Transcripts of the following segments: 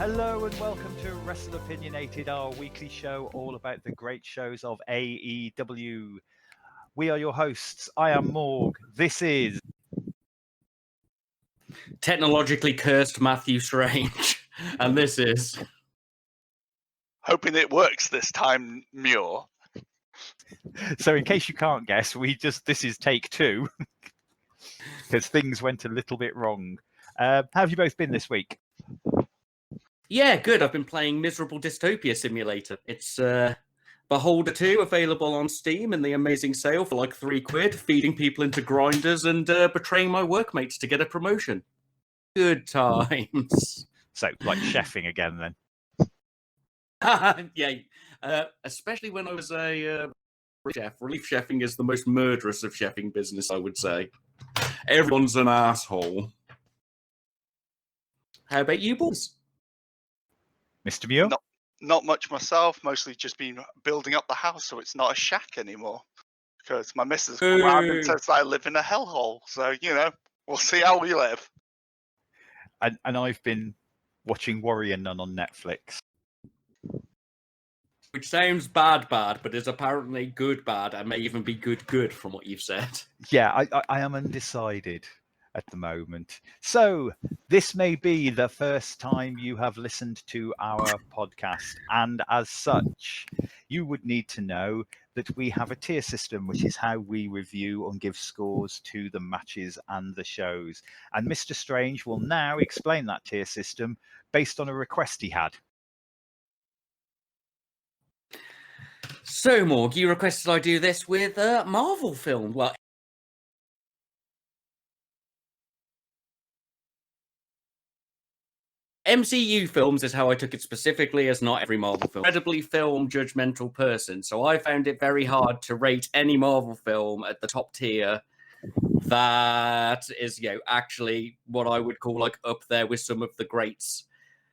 Hello and welcome to Wrestle Opinionated, our weekly show all about the great shows of AEW. We are your hosts. I am Morg. This is technologically cursed Matthew Strange, and this is hoping it works this time, Muir. So in case you can't guess, this is take two because things went a little bit wrong. How have you both been this week? Yeah, good. I've been playing Miserable Dystopia Simulator. It's Beholder 2 available on Steam in the amazing sale for like £3, feeding people into grinders and betraying my workmates to get a promotion. Good times. So, like chefing again then? Yeah, especially when I was a chef. Relief chefing is the most murderous of chefing business, I would say. Everyone's an asshole. How about you, boys? Mr. Muir? Not much myself, mostly just been building up the house so it's not a shack anymore. Because my missus come around and says I live in a hellhole. So, we'll see how we live. And I've been watching Warrior Nun on Netflix. Which sounds bad, but is apparently good, and may even be good from what you've said. Yeah, I am undecided at the moment. So this may be the first time you have listened to our podcast, and as such, you would need to know that we have a tier system, which is how we review and give scores to the matches and the shows. And Mr. Strange will now explain that tier system based on a request he had. So, Morg, you requested I do this with a Marvel film. Well, MCU films is how I took it specifically, as not every Marvel film. Incredibly film judgmental person, so I found it very hard to rate any Marvel film at the top tier that is, actually what I would call like up there with some of the greats.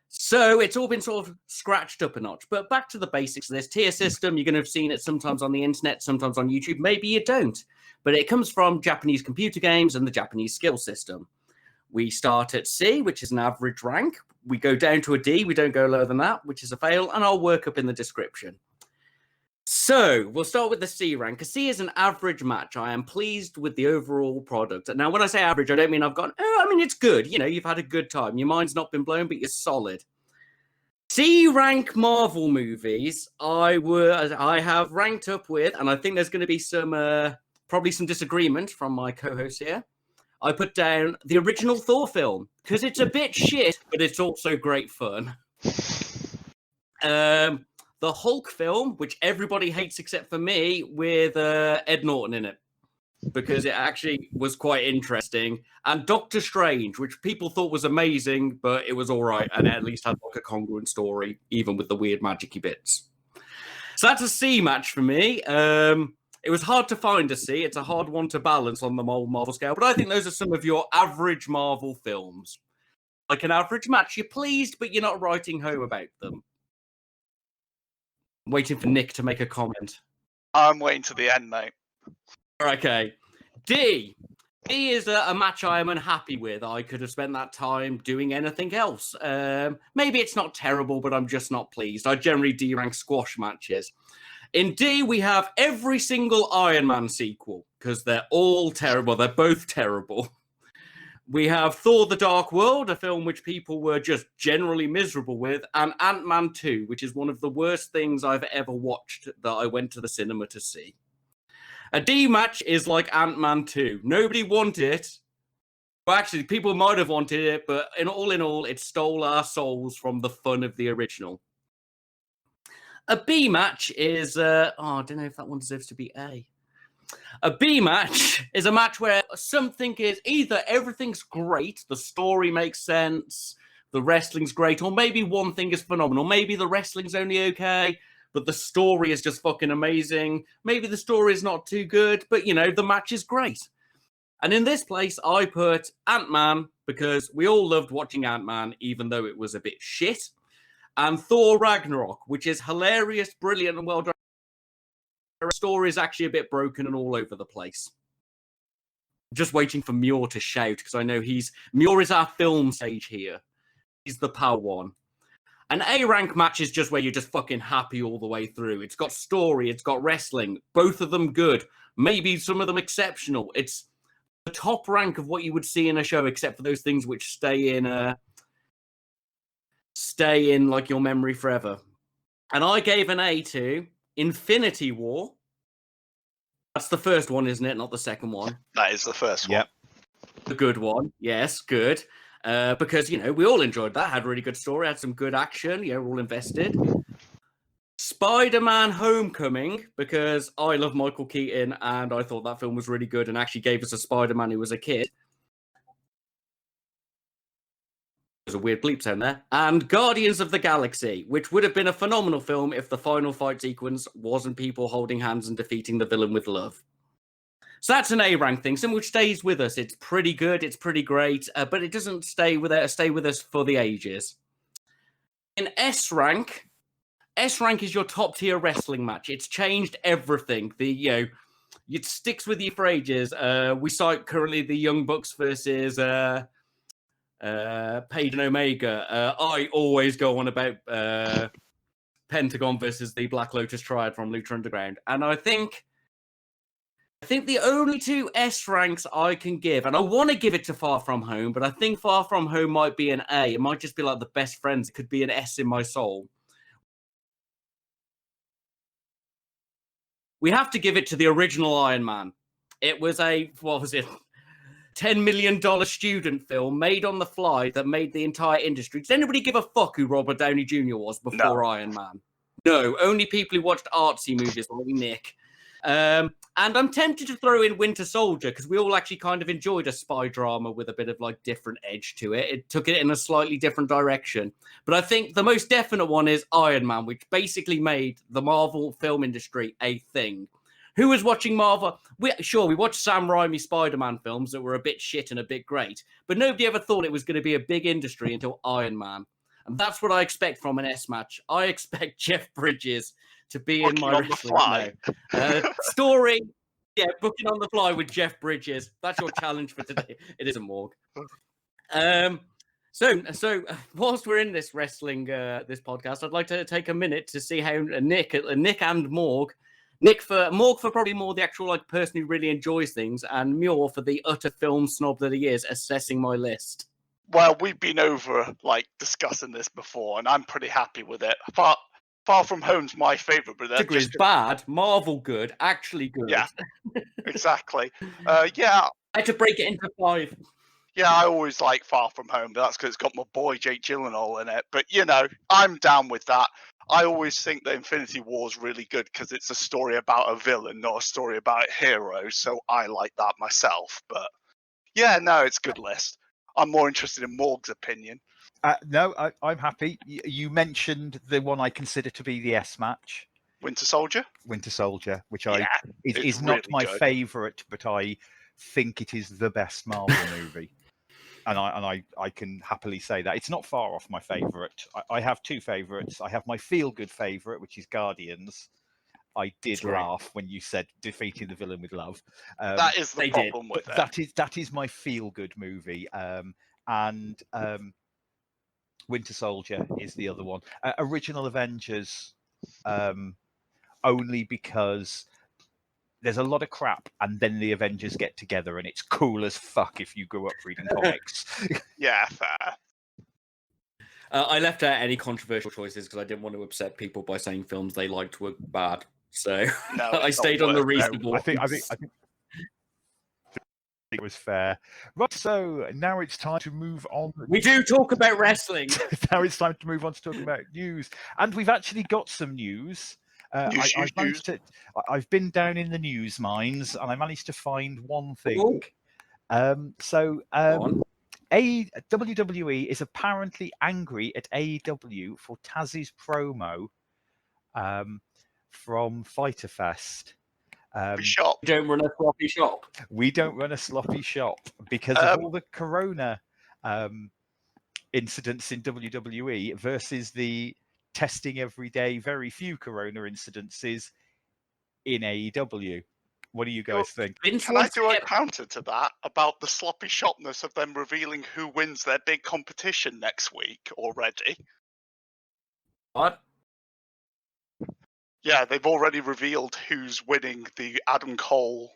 So it's all been sort of scratched up a notch. But back to the basics of this tier system. You're going to have seen it sometimes on the internet, sometimes on YouTube. Maybe you don't. But it comes from Japanese computer games and the Japanese skill system. We start at C, which is an average rank. We go down to a D. We don't go lower than that, which is a fail. And I'll work up in the description. So we'll start with the C rank. A C is an average match. I am pleased with the overall product. Now, when I say average, I don't mean I've gone, it's good. You've had a good time. Your mind's not been blown, but you're solid. C rank Marvel movies, I have ranked up with, and I think there's going to be probably some disagreement from my co-host here. I put down the original Thor film because it's a bit shit, but it's also great fun. The Hulk film, which everybody hates except for me, with Ed Norton in it, because it actually was quite interesting. And Doctor Strange, which people thought was amazing, but it was all right, and it at least had like a congruent story, even with the weird magic-y bits. So that's a C match for me. It was hard to find a C. It's a hard one to balance on the Marvel scale, but I think those are some of your average Marvel films. Like an average match, you're pleased, but you're not writing home about them. Waiting for Nick to make a comment. I'm waiting to the end, mate. Okay. D. D is a match I am unhappy with. I could have spent that time doing anything else. Maybe it's not terrible, but I'm just not pleased. I generally D-rank squash matches. In D, we have every single Iron Man sequel, because they're all terrible. They're both terrible. We have Thor: The Dark World, a film which people were just generally miserable with, and Ant-Man 2, which is one of the worst things I've ever watched that I went to the cinema to see. A D match is like Ant-Man 2. Nobody wanted it. Well, actually, people might have wanted it, but in all, it stole our souls from the fun of the original. A B match is... I don't know if that one deserves to be A. A B match is a match where something is either everything's great, the story makes sense, the wrestling's great, or maybe one thing is phenomenal. Maybe the wrestling's only okay, but the story is just fucking amazing. Maybe the story is not too good, but, the match is great. And in this place, I put Ant-Man, because we all loved watching Ant-Man, even though it was a bit shit. And Thor Ragnarok, which is hilarious, brilliant, and well done. The story is actually a bit broken and all over the place. Just waiting for Muir to shout, because I know Muir is our film sage here. He's the power one. An A rank match is just where you're just fucking happy all the way through. It's got story, it's got wrestling, both of them good, maybe some of them exceptional. It's the top rank of what you would see in a show, except for those things which stay in like your memory forever. And I gave an A to Infinity War. That's the first one, isn't it? Not the second one. That is the first one. Yep. The good one. Yes, good. Because, we all enjoyed that. Had a really good story, had some good action. We're all invested. Spider-Man Homecoming, because I love Michael Keaton and I thought that film was really good and actually gave us a Spider-Man who was a kid. There's a weird bleep sound there. And Guardians of the Galaxy, which would have been a phenomenal film if the final fight sequence wasn't people holding hands and defeating the villain with love. So that's an A rank thing, something which stays with us. It's pretty good, it's pretty great, but it doesn't stay with us for the ages. In S rank is your top tier wrestling match. It's changed everything. It sticks with you for ages. We cite currently the Young Bucks versus Page and Omega. I always go on about Pentagon versus the Black Lotus Triad from Lucha Underground, and I think the only two S ranks I can give, and I want to give it to Far From Home, but I think Far From Home might be an A. It might just be like the best friends. It could be an S in my soul. We have to give it to the original Iron Man. It was $10 million student film made on the fly that made the entire industry. Does anybody give a fuck who Robert Downey Jr. was before Iron Man? No, only people who watched artsy movies like Nick. And I'm tempted to throw in Winter Soldier because we all actually kind of enjoyed a spy drama with a bit of like different edge to it. It took it in a slightly different direction. But I think the most definite one is Iron Man, which basically made the Marvel film industry a thing. Who was watching Marvel? We watched Sam Raimi Spider-Man films that were a bit shit and a bit great, but nobody ever thought it was going to be a big industry until Iron Man. And that's what I expect from an S match. I expect Jeff Bridges to be in my wrestling now. Story, booking on the fly with Jeff Bridges. That's your challenge for today. It isn't Morg. So whilst we're in this wrestling, this podcast, I'd like to take a minute to see how Nick and Morg. Morg for probably more the actual like person who really enjoys things, and Muir for the utter film snob that he is, assessing my list. Well, we've been over discussing this before, and I'm pretty happy with it. Far From Home's my favourite, but that just bad. Marvel good, actually good. Yeah, exactly. I had to break it into 5. Yeah, I always like Far From Home, but that's because it's got my boy Jake Gyllenhaal in it. But I'm down with that. I always think that Infinity War is really good because it's a story about a villain, not a story about a hero. So I like that myself. But it's a good list. I'm more interested in Morg's opinion. No, I'm happy. You mentioned the one I consider to be the S match. Winter Soldier, which is not my favourite, but I think it is the best Marvel movie. And I can happily say that. It's not far off my favourite. I have 2 favourites. I have my feel-good favourite, which is Guardians. I did laugh when you said defeating the villain with love. That is the problem with it. That is my feel-good movie. And Winter Soldier is the other one. Original Avengers, only because there's a lot of crap, and then the Avengers get together, and it's cool as fuck if you grew up reading comics. Yeah, fair. I left out any controversial choices because I didn't want to upset people by saying films they liked were bad. So I stayed on the reasonable. I think it was fair. Right, so now it's time to move on. We do talk about wrestling. Now it's time to move on to talking about news. And we've actually got some news. I've been down in the news mines and I managed to find one thing. WWE is apparently angry at AEW for Taz's promo from Fyter Fest. We don't run a sloppy shop. We don't run a sloppy shop because of all the corona incidents in WWE versus the testing every day, very few corona incidences in AEW. What do you guys think? Can I do a counter to that about the sloppy shopness of them revealing who wins their big competition next week already? What? Yeah, they've already revealed who's winning the Adam Cole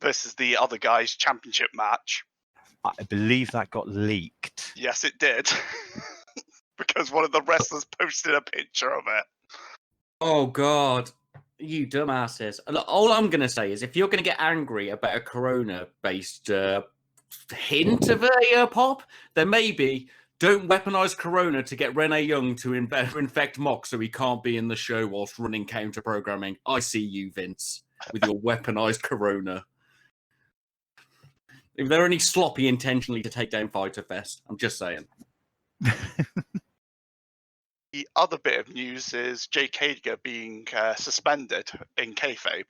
versus the other guy's championship match. I believe that got leaked. Yes, it did. Because one of the wrestlers posted a picture of it. Oh, God. You dumbasses. Look, all I'm going to say is if you're going to get angry about a Corona-based hint of a pop, then maybe don't weaponize Corona to get Renee Young to infect Mock so he can't be in the show whilst running counter-programming. I see you, Vince, with your weaponized Corona. If they're only sloppy intentionally to take down Fyter Fest, I'm just saying. The other bit of news is Jake Hager being suspended in kayfabe.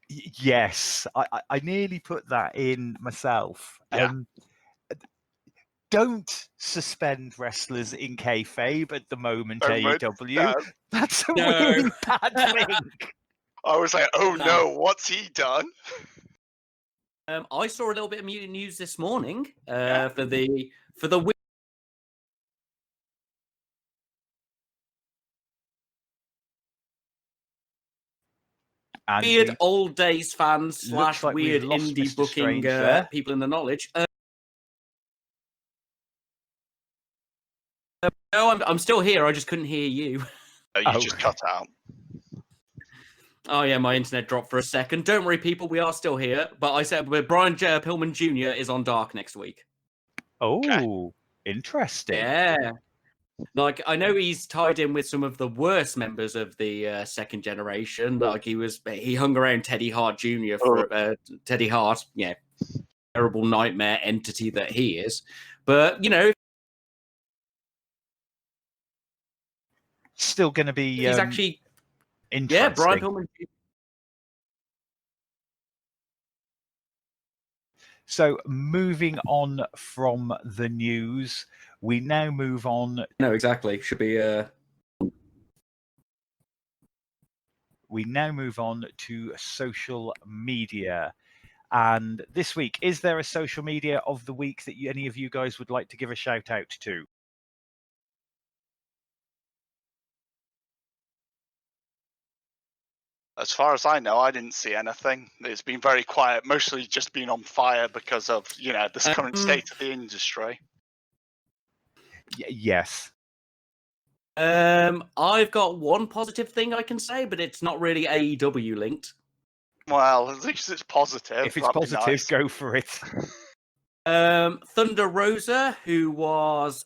Yes, I nearly put that in myself. Yeah. Don't suspend wrestlers in kayfabe at the moment, AEW. No. That's a No. really bad thing. I was like, oh no, what's he done? I saw a little bit of news this morning Yeah. for the And weird old days fans looks / like we've weird lost indie Mr. booking Strange there. people in the knowledge. No, I'm still here. I just couldn't hear you. Oh, you just cut out. Oh yeah, my internet dropped for a second. Don't worry, people, we are still here. But I said Brian Pillman Jr. is on Dark next week. Oh, interesting. Yeah. Like, I know he's tied in with some of the worst members of the second generation. Like, he hung around Teddy Hart Jr. for Teddy Hart, yeah, terrible nightmare entity that he is. But, you know, Still going to be he's actually, interesting. yeah, Brian Pillman Jr. So moving on from the news, we now move on. No, exactly. Should be. We now move on to social media. And this week, is there a social media of the week that any of you guys would like to give a shout out to? As far as I know, I didn't see anything. It's been very quiet, mostly just been on fire because of, this current state of the industry. Yes. I've got one positive thing I can say, but it's not really AEW linked. Well, at least it's positive. If it's positive, nice. Go for it. Thunder Rosa, who was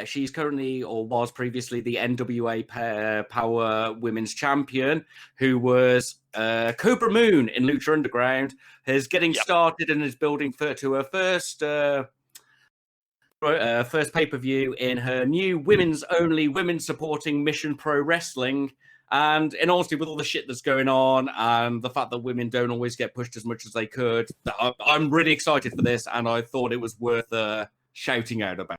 she's currently or was previously the NWA Power Women's Champion, who was Cobra Moon in Lucha Underground, is getting started and is building to her first pay-per-view in her new women's-only, women-supporting Mission Pro Wrestling. And in honesty, with all the shit that's going on and the fact that women don't always get pushed as much as they could, I'm really excited for this, and I thought it was worth shouting out about.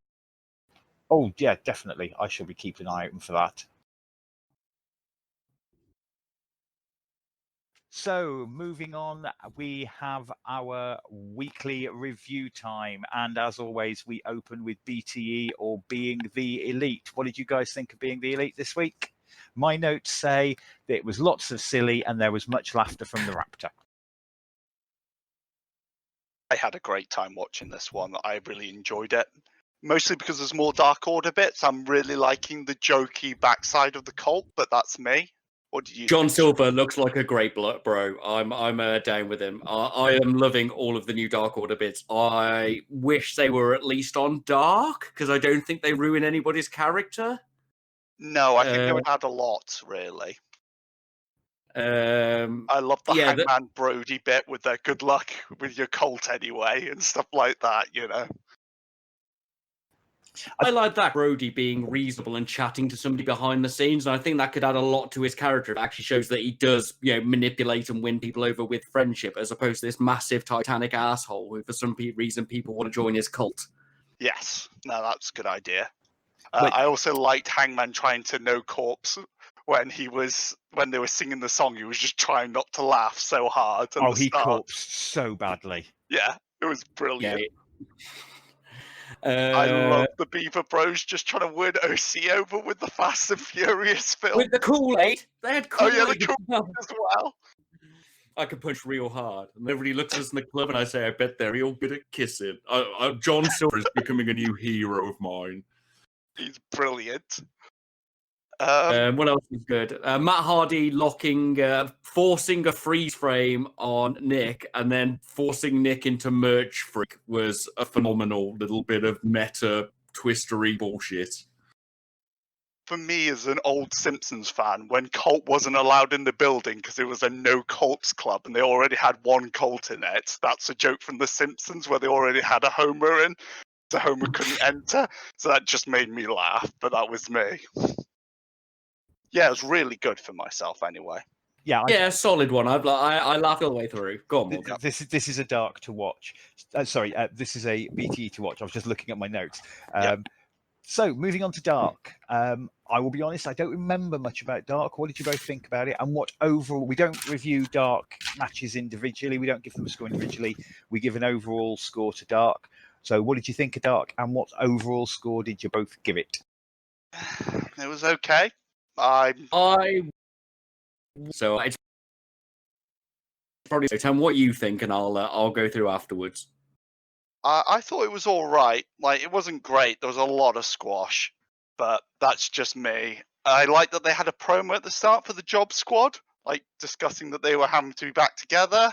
Oh, yeah, definitely. I shall be keeping an eye open for that. So, moving on, we have our weekly review time. And as always, we open with BTE or Being the Elite. What did you guys think of Being the Elite this week? My notes say that it was lots of silly and there was much laughter from the Raptor. I had a great time watching this one. I really enjoyed it. Mostly because there's more Dark Order bits. I'm really liking the jokey backside of the cult, but that's me. What do you John think? Silver looks like a great bro. I'm down with him. I am loving all of the new Dark Order bits. I wish they were at least on Dark, because I don't think they ruin anybody's character. No, I think they would add a lot, really. I love the Hangman Brody bit with the good luck with your cult anyway and stuff like that, I like that Brody being reasonable and chatting to somebody behind the scenes, and I think that could add a lot to his character. It actually shows that he does, manipulate and win people over with friendship, as opposed to this massive Titanic asshole who, for some reason, people want to join his cult. Yes, no, that's a good idea. I also liked Hangman trying to no corpse when they were singing the song. He was just trying not to laugh so hard. Oh, he corpsed so badly. Yeah, it was brilliant. Yeah. I love the Beaver Bros just trying to win OC over with the Fast and Furious film. with the Kool-Aid. They had Oh Kool-Aid. yeah, the Kool-Aid as well. I can punch real hard. And everybody looks at us in the club and I say, I bet they're all good at kissing. John Silver is becoming a new hero of mine. He's brilliant. What else is good? Matt Hardy forcing a freeze frame on Nick and then forcing Nick into merch freak was a phenomenal little bit of meta twistery bullshit. For me, as an old Simpsons fan, when Colt wasn't allowed in the building because it was a no Colts club and they already had one Colt in it, that's a joke from The Simpsons where they already had a Homer in, so Homer couldn't enter. So that just made me laugh, but that was me. Yeah, it was really good for myself anyway. Yeah, solid one. I laughed all the way through. Go on, Morgan. This is a dark to watch. This is a BTE to watch. I was just looking at my notes. So moving on to Dark. I will be honest, I don't remember much about Dark. What did you both think about it? And what overall? We don't review Dark matches individually. We don't give them a score individually. We give an overall score to Dark. So what did you think of Dark? And what overall score did you both give it? It was okay. So it's probably tell me what you think, and I'll go through afterwards. I thought it was all right. Like, it wasn't great. There was a lot of squash, but that's just me. I like that they had a promo at the start for the Job Squad, like discussing that they were having to be back together.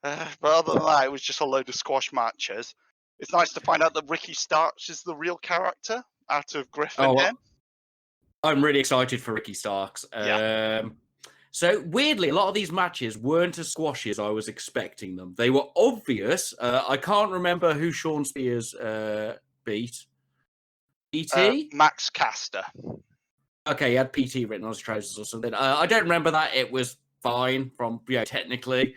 But other than that, it was just a load of squash matches. It's nice to find out that Ricky Starks is the real character out of Griffin. I'm really excited for Ricky Starks. So weirdly, a lot of these matches weren't as squashy as I was expecting them. They were obvious. I can't remember who Sean Spears beat. PT? Max Caster. Okay, he had PT written on his trousers or something. I don't remember that. It was fine from technically.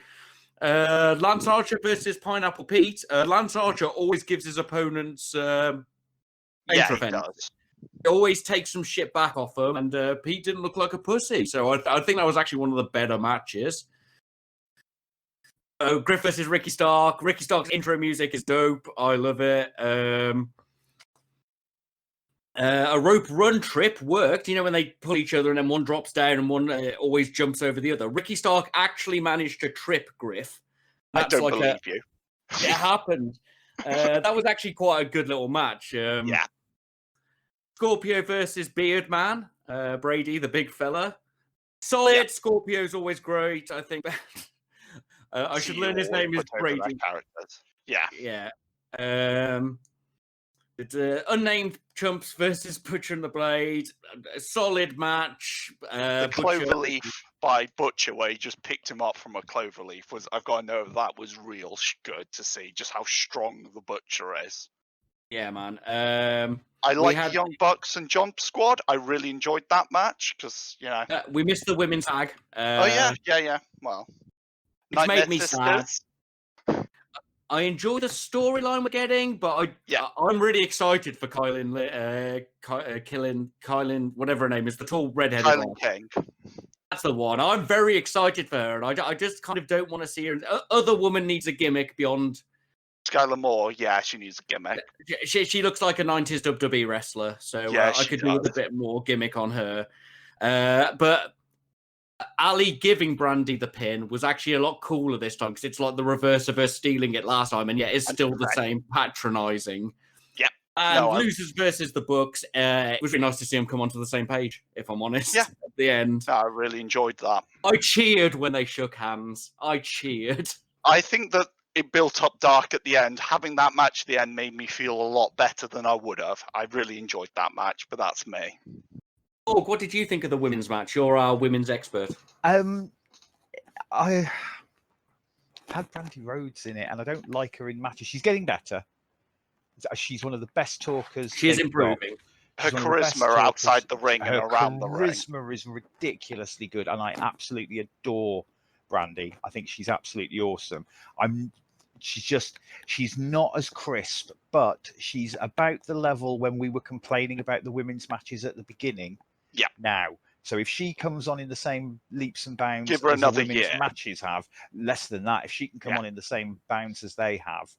Lance Archer versus Pineapple Pete. Lance Archer always gives his opponents He does. He always takes some shit back off him, and Pete didn't look like a pussy. So I think that was actually one of the better matches. Griff versus Ricky Stark. Ricky Stark's intro music is dope. I love it. A rope run trip worked. You know, when they pull each other and then one drops down and one always jumps over the other. Ricky Stark actually managed to trip Griff. I don't believe you. It happened. That was actually quite a good little match. Scorpio versus Beard Man. Brady, the big fella. Solid. Yep. Scorpio's always great, I think. I should learn his name is Brady. Yeah. It's Unnamed Chumps versus Butcher and the Blade. A solid match. The Cloverleaf by Butcher, where he just picked him up from a cloverleaf, was, I've got to know, that was real good to see just how strong the Butcher is. Yeah, man. I like Young Bucks and Jump Squad. I really enjoyed that match because, we missed the women's tag. Yeah. Well, which made me sad. I enjoy the storyline we're getting, but I'm really excited for Kylan, whatever her name is, the tall redheaded one. Kylan King. That's the one. I'm very excited for her, and I just kind of don't want to see her. Other woman needs a gimmick beyond Skylar Moore. Yeah, she needs a gimmick. She looks like a 90s WWE wrestler, so I could do with a bit more gimmick on her. But Ali giving Brandy the pin was actually a lot cooler this time because it's like the reverse of her stealing it last time, and yet it's still the same patronizing. Yep. And losers versus the Bucks. It was really nice to see them come onto the same page, if I'm honest. Yeah. At the end. I really enjoyed that. I cheered when they shook hands. I cheered. I think that it built up Dark at the end. Having that match at the end made me feel a lot better than I would have. I really enjoyed that match, but that's me. Morg, what did you think of the women's match? You're our women's expert. I had Brandy Rhodes in it, and I don't like her in matches. She's getting better. She's one of the best talkers. She is improving. Her charisma outside the ring and around the ring. Her charisma is ridiculously good, and I absolutely adore Brandy. I think she's absolutely awesome. She's not as crisp, but she's about the level when we were complaining about the women's matches at the beginning. Yeah. Now, so if she comes on in the same leaps and bounds as the women's matches have, less than that, if she can come on in the same bounds as they have,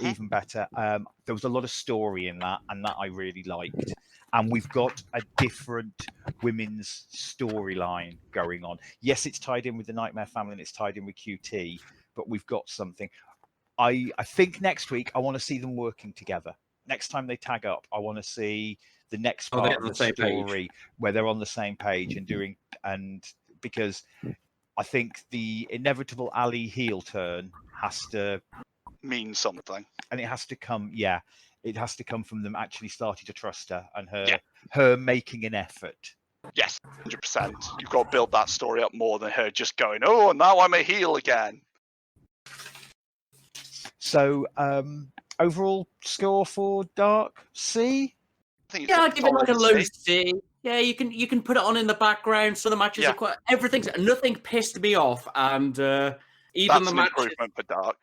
even better. There was a lot of story in that, and that I really liked. And we've got a different women's storyline going on. Yes, it's tied in with the Nightmare Family and it's tied in with QT, but we've got something. I think next week I want to see them working together. Next time they tag up, I want to see the next part of the story where they're on the same page and because I think the inevitable Ali heel turn has to mean something, and it has to come. Yeah, it has to come from them actually starting to trust her and her making an effort. Yes, 100%. You've got to build that story up more than her just going, "Oh, now I'm a heel again." So, overall score for Dark C? I think I'd give it like a low C. Yeah, you can put it on in the background. So the matches are quite nothing pissed me off, and even that's the an improvement for Dark.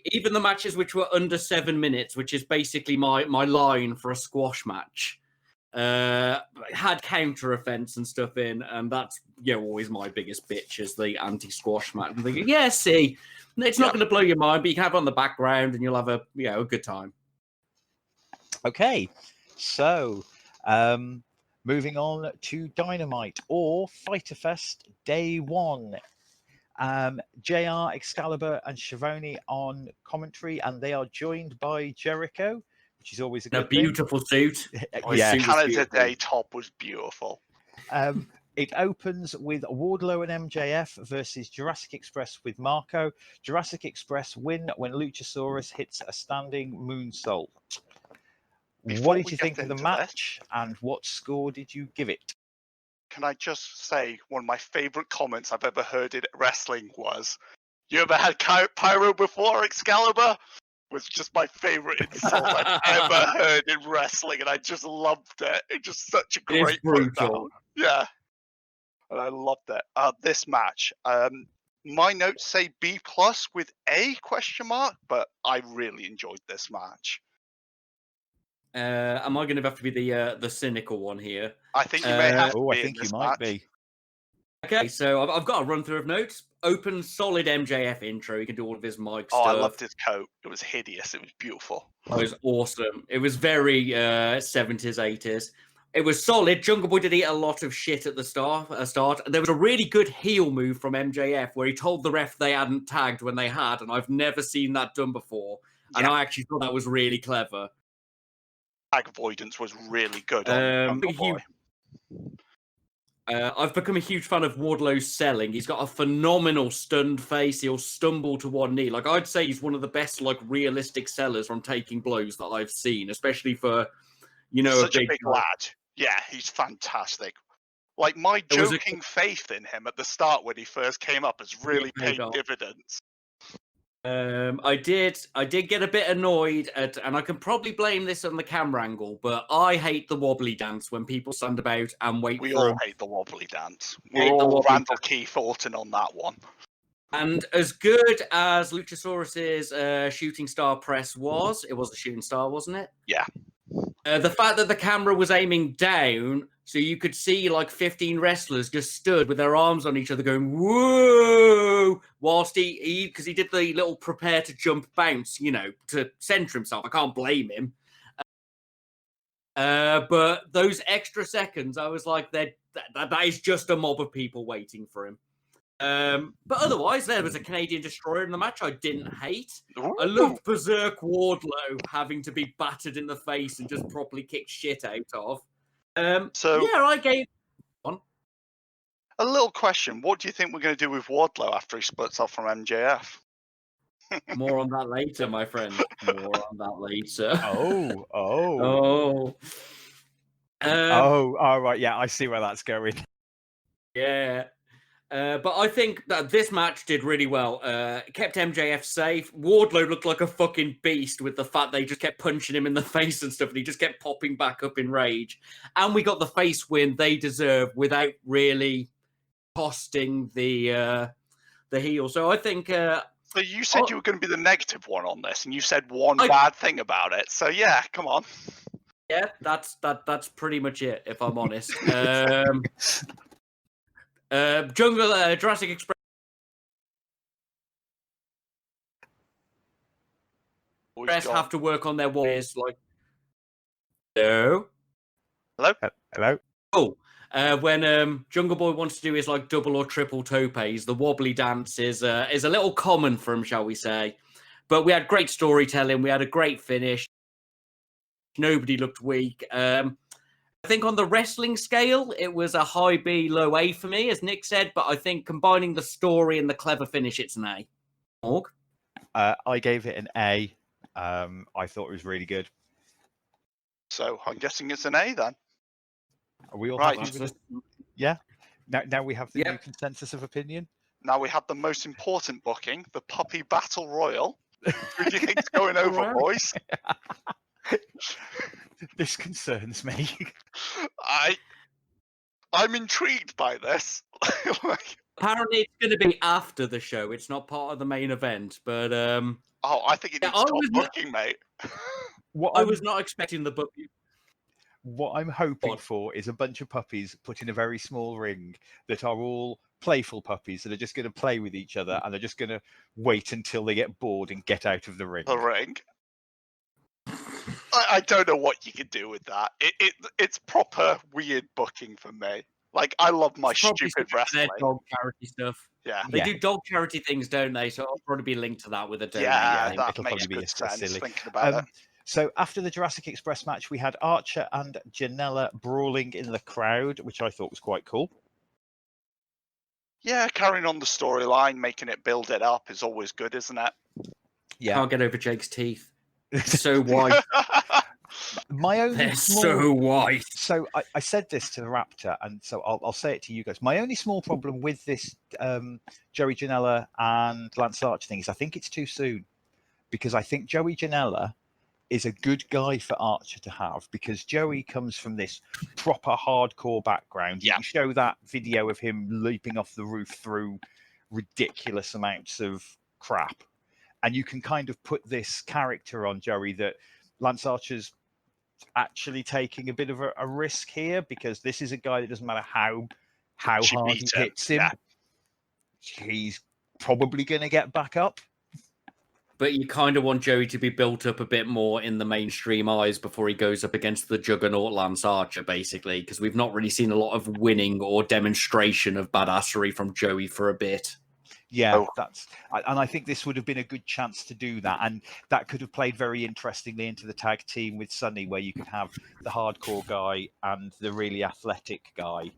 Even the matches which were under 7 minutes, which is basically my line for a squash match, had counter offense and stuff in, and that's always my biggest bitch is the anti-squash match. I'm thinking, see, it's not going to blow your mind, but you can have it on the background and you'll have a good time. Okay, so moving on to Dynamite or Fyter Fest Day 1. JR, Excalibur, and Schiavone on commentary, and they are joined by Jericho, which is always a good beautiful suit. Yeah, Canada Day top was beautiful. It opens with Wardlow and MJF versus Jurassic Express with Marco. Jurassic Express win when Luchasaurus hits a standing moonsault. What did you think of the match, and what score did you give it? Can I just say one of my favourite comments I've ever heard in wrestling was, "You ever had pyro before, Excalibur?" Was just my favourite insult I've ever heard in wrestling, and I just loved it. It's just such a great put down. Yeah, and I loved it. This match, my notes say B+ with a question mark, but I really enjoyed this match. Am I going to have to be the cynical one here? I think you may have to be. I think you might be. Okay, so I've got a run through of notes. Open, solid MJF intro. He can do all of his mic stuff. Oh, I loved his coat. It was hideous. It was beautiful. It was awesome. It was very 70s, 80s. It was solid. Jungle Boy did eat a lot of shit at the start. There was a really good heel move from MJF where he told the ref they hadn't tagged when they had, and I've never seen that done before. Yeah. And I actually thought that was really clever. Tag avoidance was really good on Jungle Boy. I've become a huge fan of Wardlow's selling. He's got a phenomenal stunned face. He'll stumble to one knee. Like, I'd say he's one of the best, realistic sellers from taking blows that I've seen, especially for, such a big lad. Yeah, he's fantastic. Like, my joking faith in him at the start when he first came up has really paid dividends. I did get a bit annoyed at, and I can probably blame this on the camera angle, but I hate the wobbly dance when people stand about and wait for. We all hate the wobbly dance. We're all Randall Keith Orton on that one. And as good as Luchasaurus's shooting star press was, it was a shooting star, wasn't it? Yeah. The fact that the camera was aiming down, so you could see 15 wrestlers just stood with their arms on each other going, whoa, whilst because he did the little prepare to jump bounce, to center himself. I can't blame him. But those extra seconds, I was like, that is just a mob of people waiting for him. But otherwise, there was a Canadian Destroyer in the match I didn't hate. Ooh. I loved Berserk Wardlow having to be battered in the face and just properly kicked shit out of. I gave one. A little question. What do you think we're going to do with Wardlow after he splits off from MJF? More on that later, my friend. More on that later. Oh, all right. Yeah, I see where that's going. Yeah. But I think that this match did really well. It kept MJF safe. Wardlow looked like a fucking beast with the fact they just kept punching him in the face and stuff, and he just kept popping back up in rage. And we got the face win they deserve without really costing the heel. So I think. So you said you were going to be the negative one on this, and you said one bad thing about it. So yeah, come on. Yeah, that's pretty much it. If I'm honest. Jurassic Express. Boy's rest gone. have to work on their ways. Like, no. Hello. Oh, when Jungle Boy wants to do his like double or triple topes, the wobbly dance is a little common for him, shall we say? But we had great storytelling. We had a great finish. Nobody looked weak. I think on the wrestling scale, it was a high B, low A for me, as Nick said. But I think combining the story and the clever finish, it's an A. Morg? I gave it an A. I thought it was really good. So I'm guessing it's an A then. Are we all Right. happy with it? Yeah. Now we have the new Yep. consensus of opinion. Now we have the most important booking, the Puppy Battle Royal. Who do you think's going over, Right. boys? This concerns me. I'm intrigued by this. Like, Apparently, it's going to be after the show. It's not part of the main event. But I think it Yeah, needs I top was not- booking, mate. I was not expecting the book. What I'm hoping Odd. for is a bunch of puppies put in a very small ring that are all playful puppies that are just going to play with each other and they're just going to wait until they get bored and get out of the ring. The ring. I don't know what you could do with that. It's proper weird booking for me. Like, I love my It's probably stupid some of their wrestling. dog charity stuff. Yeah. They Yeah. do dog charity things, don't they? So I'll probably be linked to that with a donate. Yeah, thing. that it'll makes probably be good a sense, silly. thinking about it. So after the Jurassic Express match, we had Archer and Janela brawling in the crowd, which I thought was quite cool. Yeah, carrying on the storyline, making it build it up is always good, isn't it? Yeah. Can't get over Jake's teeth. So white. My only They're small... so white. So I said this to the Raptor, and so I'll say it to you guys. My only small problem with this Joey Janela and Lance Archer thing is I think it's too soon, because I think Joey Janela is a good guy for Archer to have, because Joey comes from this proper hardcore background. You Yeah. can show that video of him leaping off the roof through ridiculous amounts of crap, and you can kind of put this character on Joey that Lance Archer's actually taking a bit of a risk here, because this is a guy that doesn't matter how She hard he beat him, hits him, yeah. he's probably going to get back up. But you kind of want Joey to be built up a bit more in the mainstream eyes before he goes up against the juggernaut Lance Archer, basically, because we've not really seen a lot of winning or demonstration of badassery from Joey for a bit. Yeah, Oh. and I think this would have been a good chance to do that, and that could have played very interestingly into the tag team with Sunny, where you could have the hardcore guy and the really athletic guy.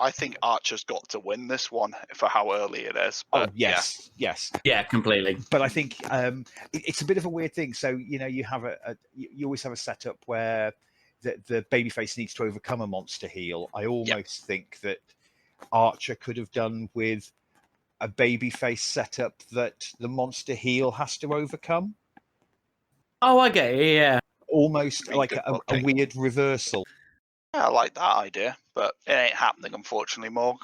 I think Archer's got to win this one for how early it is. But yes. Yeah, completely. But I think it's a bit of a weird thing. So you have you always have a setup where the babyface needs to overcome a monster heel. I almost think that Archer could have done with a babyface setup that the monster heel has to overcome. Oh, I get it, yeah. Almost Pretty like good a booking. weird reversal. Yeah, I like that idea, but it ain't happening, unfortunately, Morg.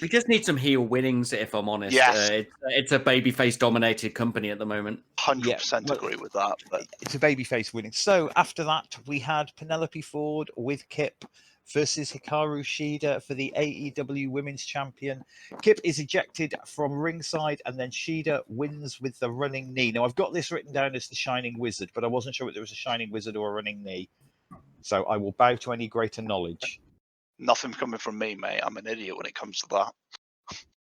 We just need some heel winnings, if I'm honest. Yes. It's a babyface dominated company at the moment. 100% well, agree with that. But It's a babyface winning. So after that, we had Penelope Ford with Kip versus Hikaru Shida for the AEW Women's Champion. Kip is ejected from ringside, and then Shida wins with the running knee. Now, I've got this written down as the Shining Wizard, but I wasn't sure whether it was a Shining Wizard or a running knee. So I will bow to any greater knowledge. nothing coming from me, mate. I'm an idiot when it comes to that.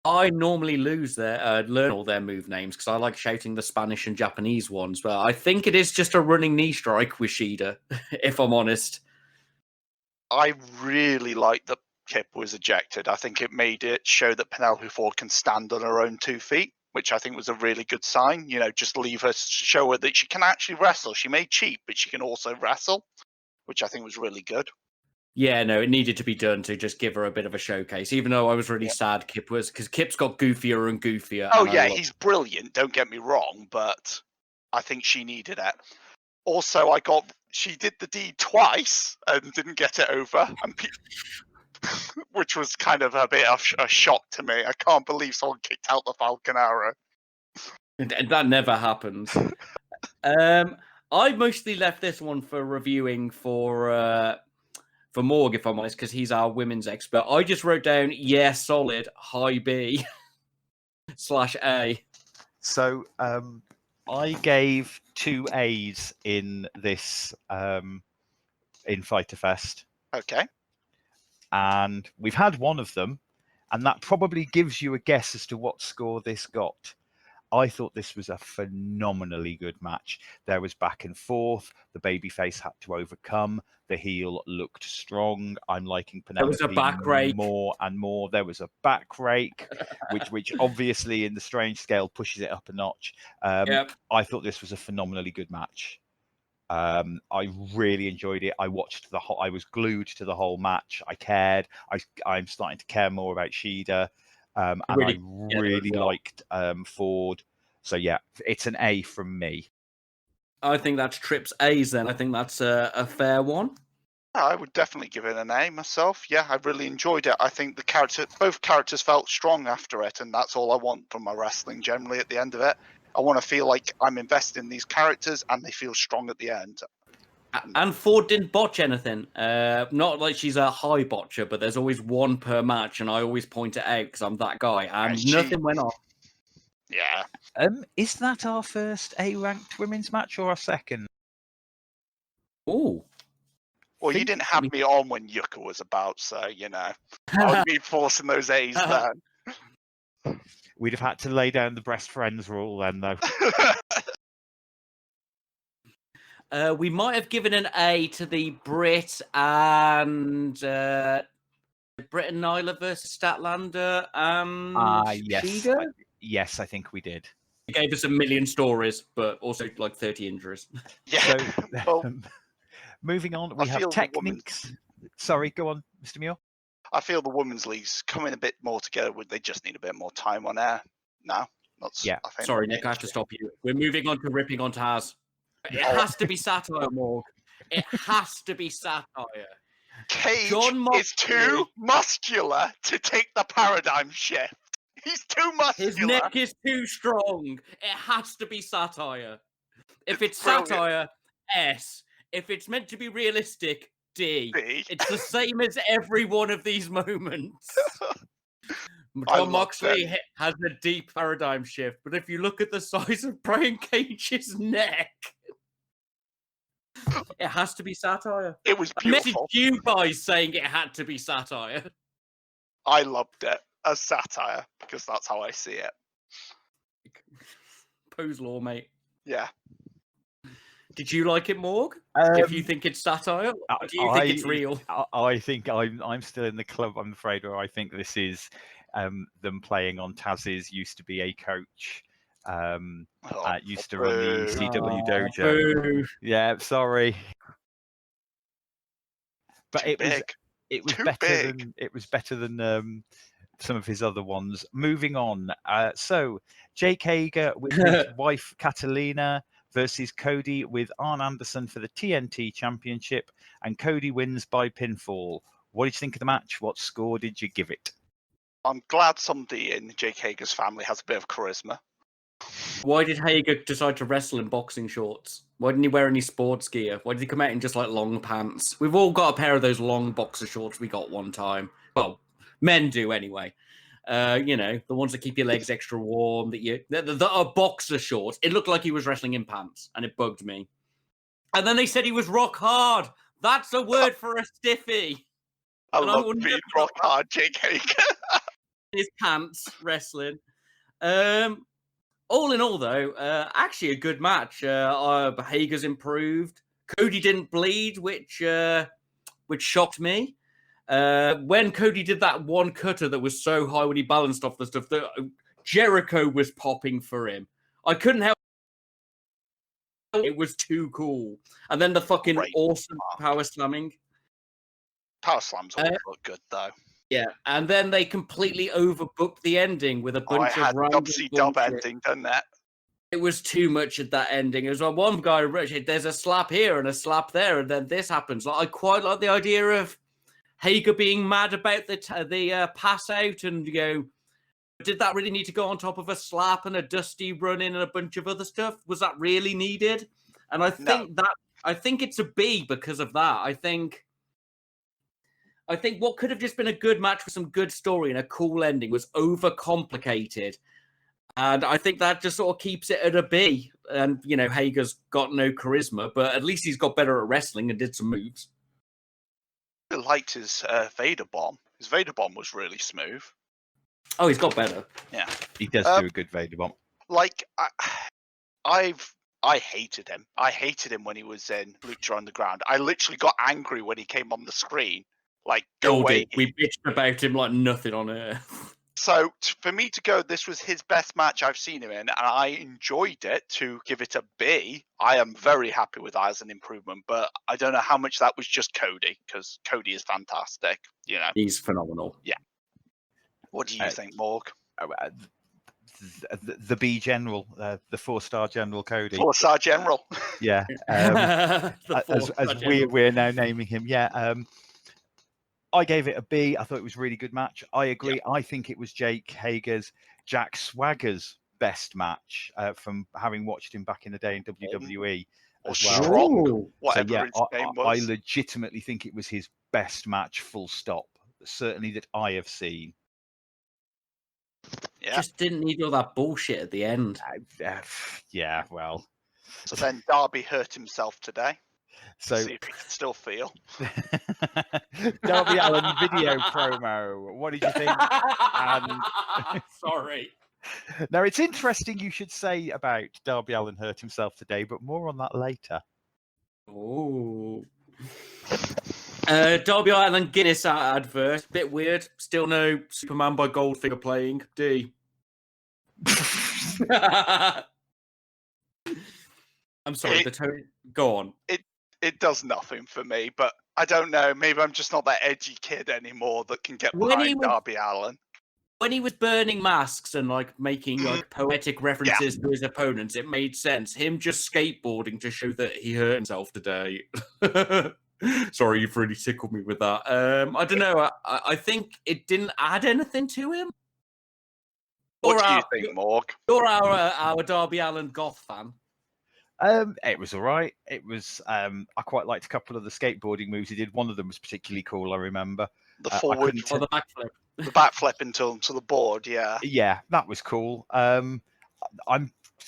I normally learn all their move names because I like shouting the Spanish and Japanese ones, but I think it is just a running knee strike with Shida, if I'm honest. I really like that Kip was ejected. I think it made it show that Penelope Ford can stand on her own 2 feet, which I think was a really good sign. Just leave her, show her that she can actually wrestle. She may cheat, but she can also wrestle, which I think was really good. Yeah, no, it needed to be done to just give her a bit of a showcase, even though I was really sad Kip was, because Kip's got goofier and goofier. Oh, and yeah, he's brilliant. Don't get me wrong, but I think she needed it. Also, she did the deed twice and didn't get it over, and which was kind of a bit of a shock to me. I can't believe someone kicked out the Falcon Arrow. And that never happens. I mostly left this one for reviewing for Morg, if I'm honest, because he's our women's expert. I just wrote down, solid, high B /A. So I gave 2 A's in this in Fyter Fest, Okay. and we've had one of them, and that probably gives you a guess as to what score this got. I thought this was a phenomenally good match. There was back and forth. The babyface had to overcome. The heel looked strong. I'm liking There was Penelope a back rake. more and more. There was a back rake, which obviously in the strange scale pushes it up a notch. Yep. I thought this was a phenomenally good match. I really enjoyed it. I watched the whole. I was glued to the whole match. I cared. I'm starting to care more about Shida. And I really liked Ford. So yeah, it's an A from me. I think that's Tripp's A's then. I think that's a fair one. I would definitely give it an A myself. Yeah, I really enjoyed it. I think both characters felt strong after it, and that's all I want from my wrestling generally at the end of it. I want to feel like I'm invested in these characters and they feel strong at the end. And Ford didn't botch anything. Not like she's a high botcher, but there's always one per match, and I always point it out because I'm that guy. And nothing went off. Yeah. Is that our first A-ranked women's match or our second? Oh. Well, you didn't have me on when Yuka was about, so, you know, I would be forcing those A's then. We'd have had to lay down the best friends rule then, though. We might have given an A to the Brit and Brit and Nyla versus Statlander and Yes. Shida? Yes, I think we did. It gave us a million stories, but also like 30 injuries. Yeah. So, Well, moving on, we have techniques. Sorry, go on, Mr. Muir. I feel the women's league's coming a bit more together. They just need a bit more time on air now. Yeah. I think Sorry, Nick, I have to stop you. We're moving on to ripping on Taz. It has to be satire, Morg. It has to be satire. Cage is too muscular to take the paradigm shift. He's too muscular. His neck is too strong. It has to be satire. If it's satire, S. If it's meant to be realistic, D. It's the same as every one of these moments. John Moxley has a deep paradigm shift, but if you look at the size of Brian Cage's neck, it has to be satire. It was beautiful. I messaged you guys saying it had to be satire. I loved it as satire because that's how I see it. Pose law, mate. Yeah. Did you like it, Morg? If you think it's satire, or do you think it's real? I think I'm still in the club, I'm afraid, where I think this is them playing on Taz's used to be a coach. Used to run the CW dojo. Yeah, sorry. But it was better than some of his other ones. Moving on. So Jake Hager with his wife Catalina versus Cody with Arn Anderson for the TNT Championship, and Cody wins by pinfall. What did you think of the match? What score did you give it? I'm glad somebody in Jake Hager's family has a bit of charisma. Why did Hager decide to wrestle in boxing shorts? Why didn't he wear any sports gear? Why did he come out in just like long pants? We've all got a pair of those long boxer shorts we got one time. Well, men do anyway. You know, the ones that keep your legs extra warm, that are boxer shorts. It looked like he was wrestling in pants, and it bugged me. And then they said he was rock hard. That's a word for a stiffy. I love being rock hard, Jake Hager. His pants wrestling. All in all, though, actually a good match. Hager's improved. Cody didn't bleed, which shocked me. When Cody did that one cutter that was so high when he balanced off the stuff, that Jericho was popping for him. I couldn't help. It was too cool. And then the fucking awesome power slamming. Power slams always look good, though. Yeah, and then they completely overbooked the ending with a bunch of random dub ending, didn't it? It was too much at that ending. It was like one guy, there's a slap here and a slap there, and then this happens. Like, I quite like the idea of Hager being mad about the pass out, and you go, did that really need to go on top of a slap and a Dusty run in and a bunch of other stuff? Was that really needed? And I think it's a B because of that. I think what could have just been a good match with some good story and a cool ending was overcomplicated. And I think that just sort of keeps it at a B. And, you know, Hager's got no charisma, but at least he's got better at wrestling and did some moves. I liked his Vader bomb. His Vader bomb was really smooth. Oh, he's got better. Yeah. He does do a good Vader bomb. Like, I hated him. I hated him when he was in Lucha Underground. I literally got angry when he came on the screen. Like, go away. We bitched about him like nothing on earth. So for me to go, this was his best match I've seen him in, and I enjoyed it. To give it a B, I am very happy with that as an improvement. But I don't know how much that was just Cody, because Cody is fantastic. You know, He's phenomenal. Yeah. What do you think, Morg? The B General, the 4-star General Cody. 4-star General. Yeah. As we're now naming him. Yeah. I gave it a B. I thought it was a really good match. I agree. Yeah. I think it was Jack Swagger's best match from having watched him back in the day in WWE as well. Strong, whatever so, his name was. I legitimately think it was his best match, full stop. Certainly that I have seen. Yeah. Just didn't need all that bullshit at the end. Yeah, well. So then Darby hurt himself today. So see if he can still feel. Darby Allin video promo. What did you think? Sorry. Now it's interesting you should say about Darby Allin hurt himself today, but more on that later. Oh. Darby Allin Guinness advert. Bit weird. Still no Superman by Goldfinger playing. D. I'm sorry. Go on. It does nothing for me, but I don't know. Maybe I'm just not that edgy kid anymore that can get behind Darby Allin. When he was burning masks and like making like poetic references to his opponents, it made sense. Him just skateboarding to show that he hurt himself today. Sorry, you've really tickled me with that. I don't know. I think it didn't add anything to him. What do you think, Morg? You're our Darby Allin goth fan. It was all right. It was. I quite liked a couple of the skateboarding moves he did. One of them was particularly cool. I remember the forward or the backflip. The backflip into the board. Yeah. Yeah, that was cool. I'm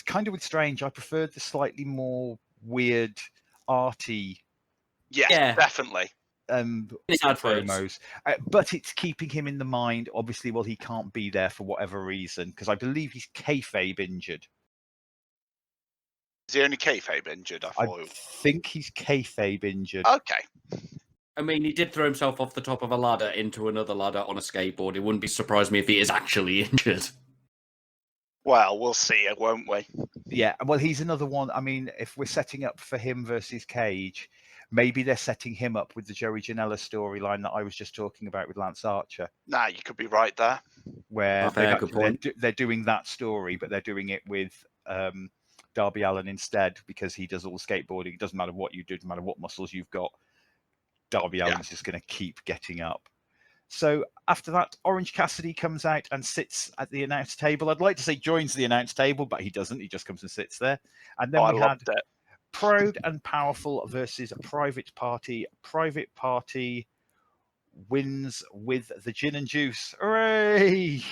kind of with Strange. I preferred the slightly more weird, arty. Yeah, definitely. Promos, but it's keeping him in the mind. Obviously, well, he can't be there for whatever reason because I believe he's kayfabe injured. Is he only kayfabe injured? I think he's kayfabe injured. Okay. I mean, he did throw himself off the top of a ladder into another ladder on a skateboard. It wouldn't be surprised me if he is actually injured. Well, we'll see, won't we? Yeah, well, he's another one. I mean, if we're setting up for him versus Cage, maybe they're setting him up with the Joey Janela storyline that I was just talking about with Lance Archer. Nah, you could be right there. Where they're doing that story, but they're doing it with Darby Allin instead because he does all the skateboarding. It doesn't matter what you do, doesn't matter what muscles you've got. Darby Allin's just going to keep getting up. So after that, Orange Cassidy comes out and sits at the announce table. I'd like to say joins the announce table, but he doesn't. He just comes and sits there. And then we had Proud and Powerful versus Private Party. Private Party wins with the gin and juice. Hooray!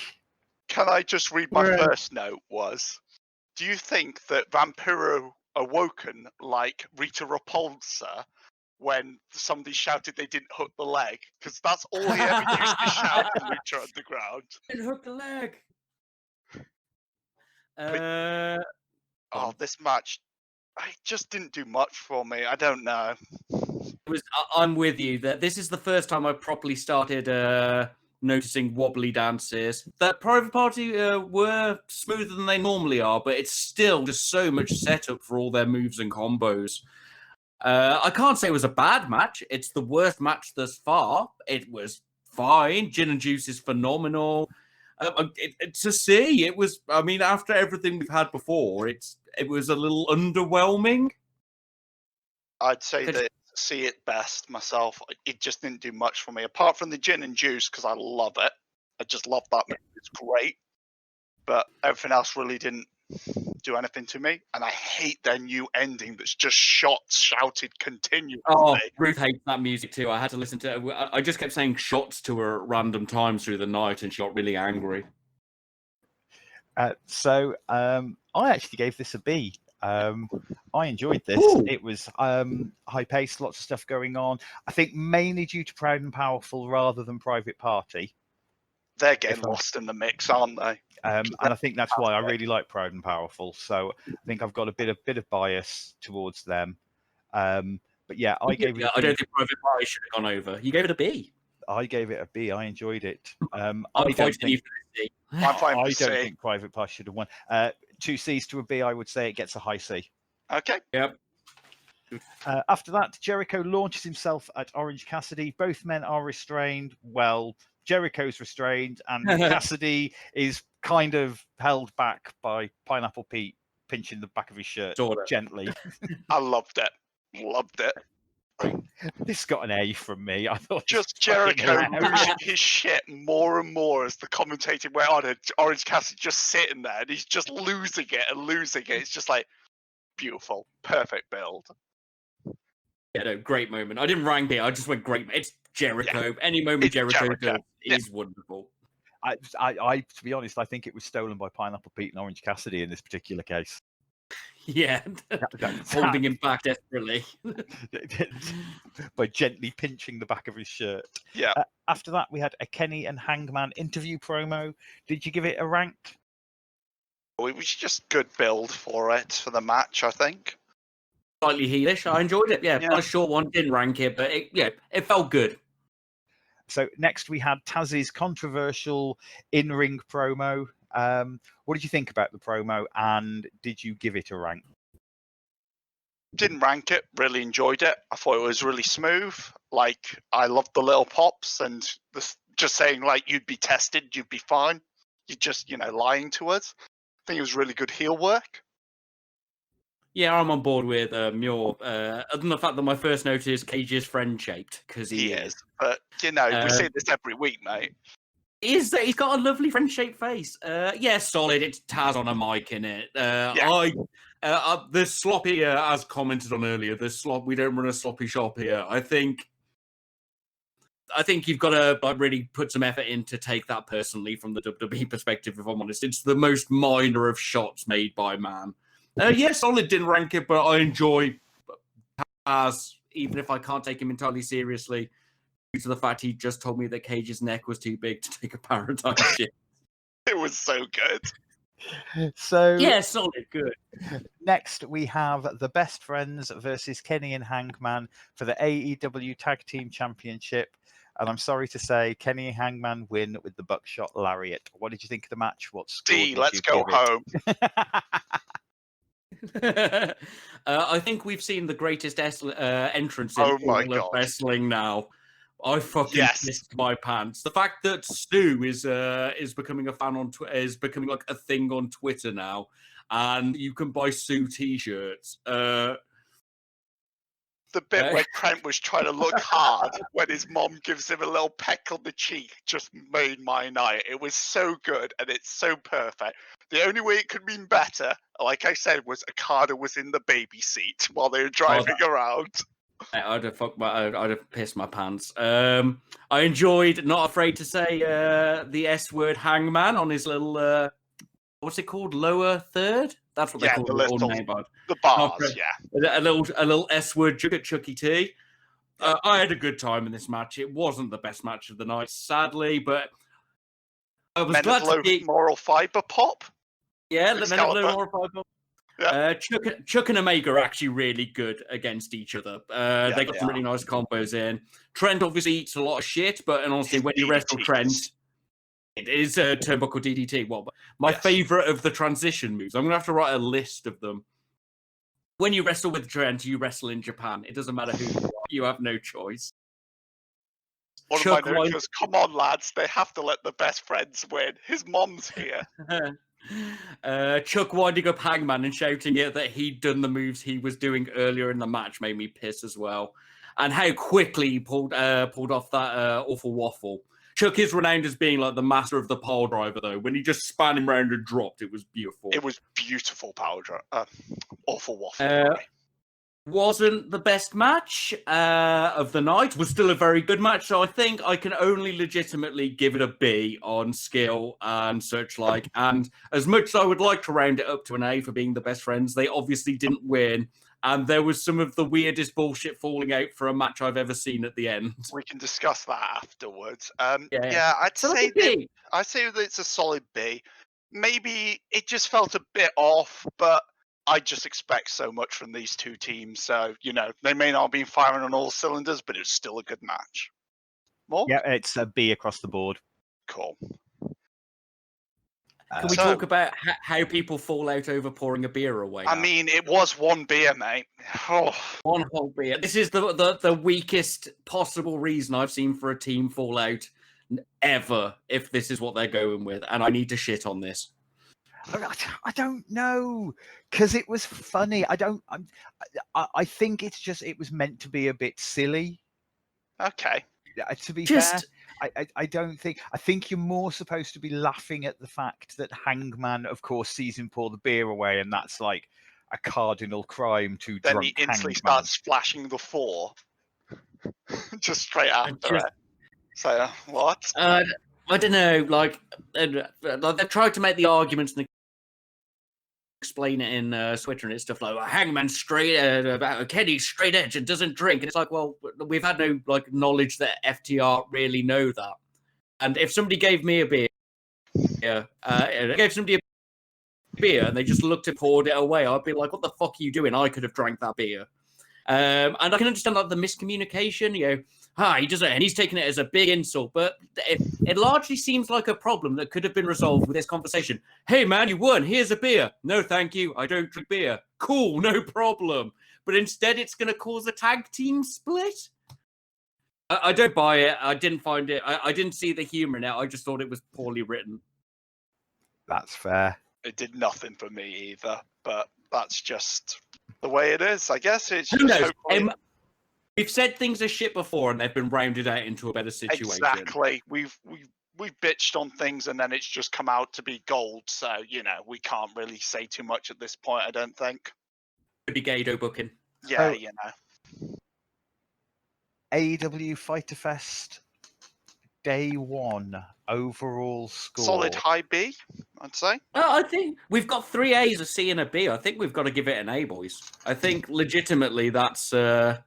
Can I just read my first note was, do you think that Vampiro awoken like Rita Repulsa when somebody shouted they didn't hook the leg? Because that's all he ever used to shout in Lucha Underground. Didn't hook the leg. This match, it just didn't do much for me. I don't know. I'm with you that this is the first time I properly started noticing wobbly dances. That Private Party were smoother than they normally are, but it's still just so much setup for all their moves and combos. I can't say it was a bad match. It's the worst match thus far. It was fine. Gin and Juice is phenomenal. To see, it was. I mean, after everything we've had before, it was a little underwhelming. I'd say that see it best myself. It just didn't do much for me, apart from the Gin and Juice because I love it. I just love that movie. It's great, but everything else really didn't do anything to me, and I hate their new ending that's just shots shouted continuously. Oh, Ruth hates that music too. I had to listen to it. I just kept saying shots to her at random times through the night, and she got really angry. I actually gave this a B. I enjoyed this. Ooh. It was high paced, lots of stuff going on. I think mainly due to Proud and Powerful rather than Private Party. They're getting lost in the mix, aren't they? And I think that's why I really like Proud and Powerful. So I think I've got a bit of bias towards them. But yeah, I gave it a B. I don't think Private Party should have gone over. You gave it a B. I gave it a B. I enjoyed it. I I'm don't think think Private Party should have won. 2 C's to a B, I would say it gets a high C. Okay. Yep. After that, Jericho launches himself at Orange Cassidy. Both men are restrained. Well, Jericho's restrained, and Cassidy is kind of held back by Pineapple Pete pinching the back of his shirt gently. I loved it. Loved it. This got an A from me. I thought just Jericho losing his shit more and more as the commentator went on, and Orange Cassidy just sitting there and he's just losing it and losing it. It's just like beautiful, perfect build. Yeah, no, great moment. I didn't rank it. I just went great. It's Jericho. Yeah. Any moment Jericho does is wonderful. I, to be honest, I think it was stolen by Pineapple Pete and Orange Cassidy in this particular case. Yeah, holding him back desperately by gently pinching the back of his shirt. Yeah. After that, we had a Kenny and Hangman interview promo. Did you give it a rank? It was just good build for the match, I think. Slightly heelish. I enjoyed it. Yeah, not a short one. Didn't rank it, but it felt good. So next we had Taz's controversial in-ring promo. What did you think about the promo, and did you give it a rank? Didn't rank it. Really enjoyed it. I thought it was really smooth. Like, I loved the little pops and just saying, like, you'd be tested, you'd be fine. You're just, lying to us. I think it was really good heel work. Yeah, I'm on board with Muir. Other than the fact that my first note is Cage is friend-shaped, because he is. But, we see this every week, mate. He's got a lovely friend-shaped face. Solid. It's Taz on a mic in it. The sloppy, as commented on earlier, we don't run a sloppy shop here. I think you've got to really put some effort in to take that personally from the WWE perspective, if I'm honest. It's the most minor of shots made by man. Solid didn't rank it, but I enjoy Taz, even if I can't take him entirely seriously, due to the fact he just told me that Cage's neck was too big to take a paradigm shift. It was so good. Solid, good. Next, we have the Best Friends versus Kenny and Hangman for the AEW Tag Team Championship. And I'm sorry to say, Kenny and Hangman win with the Buckshot Lariat. What did you think of the match? What score D, did let's you go give home. I think we've seen the greatest entrance in all of wrestling now. I fucking pissed my pants. The fact that Stu is becoming a fan on is becoming like a thing on Twitter now, and you can buy Stu t-shirts. The bit where Trent was trying to look hard when his mom gives him a little peck on the cheek just made my night. It was so good and it's so perfect. The only way it could have been better, like I said, was Okada was in the baby seat while they were driving around. I'd have pissed my pants. I enjoyed, not afraid to say, the S word Hangman on his little, what's it called? Lower third? That's what they call it. The bars, A little S word jug at Chucky T. I had a good time in this match. It wasn't the best match of the night, sadly, but I was glad to see moral fiber pop. Yeah, Men of Low Moral Fiber. Yeah. Chuck and Omega are actually really good against each other. They got some really nice combos in. Trent obviously eats a lot of shit, and honestly, when you wrestle Trent, it is a turnbuckle DDT. Well, my favorite of the transition moves. I'm going to have to write a list of them. When you wrestle with Trent, you wrestle in Japan. It doesn't matter who you are. You have no choice. One of my notes goes, come on, lads. They have to let the best friends win. His mom's here. Chuck winding up Hangman and shouting it that he'd done the moves he was doing earlier in the match made me piss as well. And how quickly he pulled off that awful waffle. Chuck is renowned as being like the master of the pile driver, though. When he just span him round and dropped, it was beautiful. It was beautiful power drive. Awful waffle. wasn't the best match of the night. Was still a very good match. So I think I can only legitimately give it a B on skill and such like. And as much as I would like to round it up to an A for being the best friends, they obviously didn't win. And there was some of the weirdest bullshit falling out for a match I've ever seen at the end. We can discuss that afterwards. Yeah. Yeah, I'd So say that's a B. that it's a solid B. Maybe it just felt a bit off, but I just expect so much from these two teams. So, they may not have been firing on all cylinders, but it's still a good match. Morg? Yeah, it's a B across the board. Cool. Can we talk about how people fall out over pouring a beer away? I mean, it was one beer, mate. Oh. One whole beer. This is the weakest possible reason I've seen for a team fall out ever, if this is what they're going with, and I need to shit on this. I don't know, because it was funny. I think it was meant to be a bit silly. Okay. To be fair, I don't think. I think you're more supposed to be laughing at the fact that Hangman, of course, sees him pour the beer away, and that's like a cardinal crime to then drunk he instantly Hangman. starts flashing the 4 just straight after it. So what? I don't know. Like they've tried to make the arguments and explain it in Twitter and it's stuff like Hangman's straight Kenny's straight edge and doesn't drink, and it's like, well, we've had no knowledge that FTR really know that. And if somebody gave me a beer, gave somebody a beer and they just looked and poured it away, I'd be like, what the fuck are you doing? I could have drank that beer. And I can understand like the miscommunication, he does it and he's taking it as a big insult, but it largely seems like a problem that could have been resolved with this conversation. Hey man, you won, here's a beer. No thank you, I don't drink beer. Cool, no problem. But instead it's going to cause a tag team split? I don't buy it. I didn't find it. I didn't see the humor in it. I just thought it was poorly written. That's fair. It did nothing for me either, but that's just the way it is, I guess. It's Who just knows? We've said things are shit before and they've been rounded out into a better situation. Exactly. We've bitched on things and then it's just come out to be gold. So, we can't really say too much at this point, I don't think. Could be Gado booking. Yeah, AEW Fyter Fest day 1 overall score. Solid high B, I'd say. I think we've got 3 A's, a C, and a B. I think we've got to give it an A, boys. I think legitimately that's. I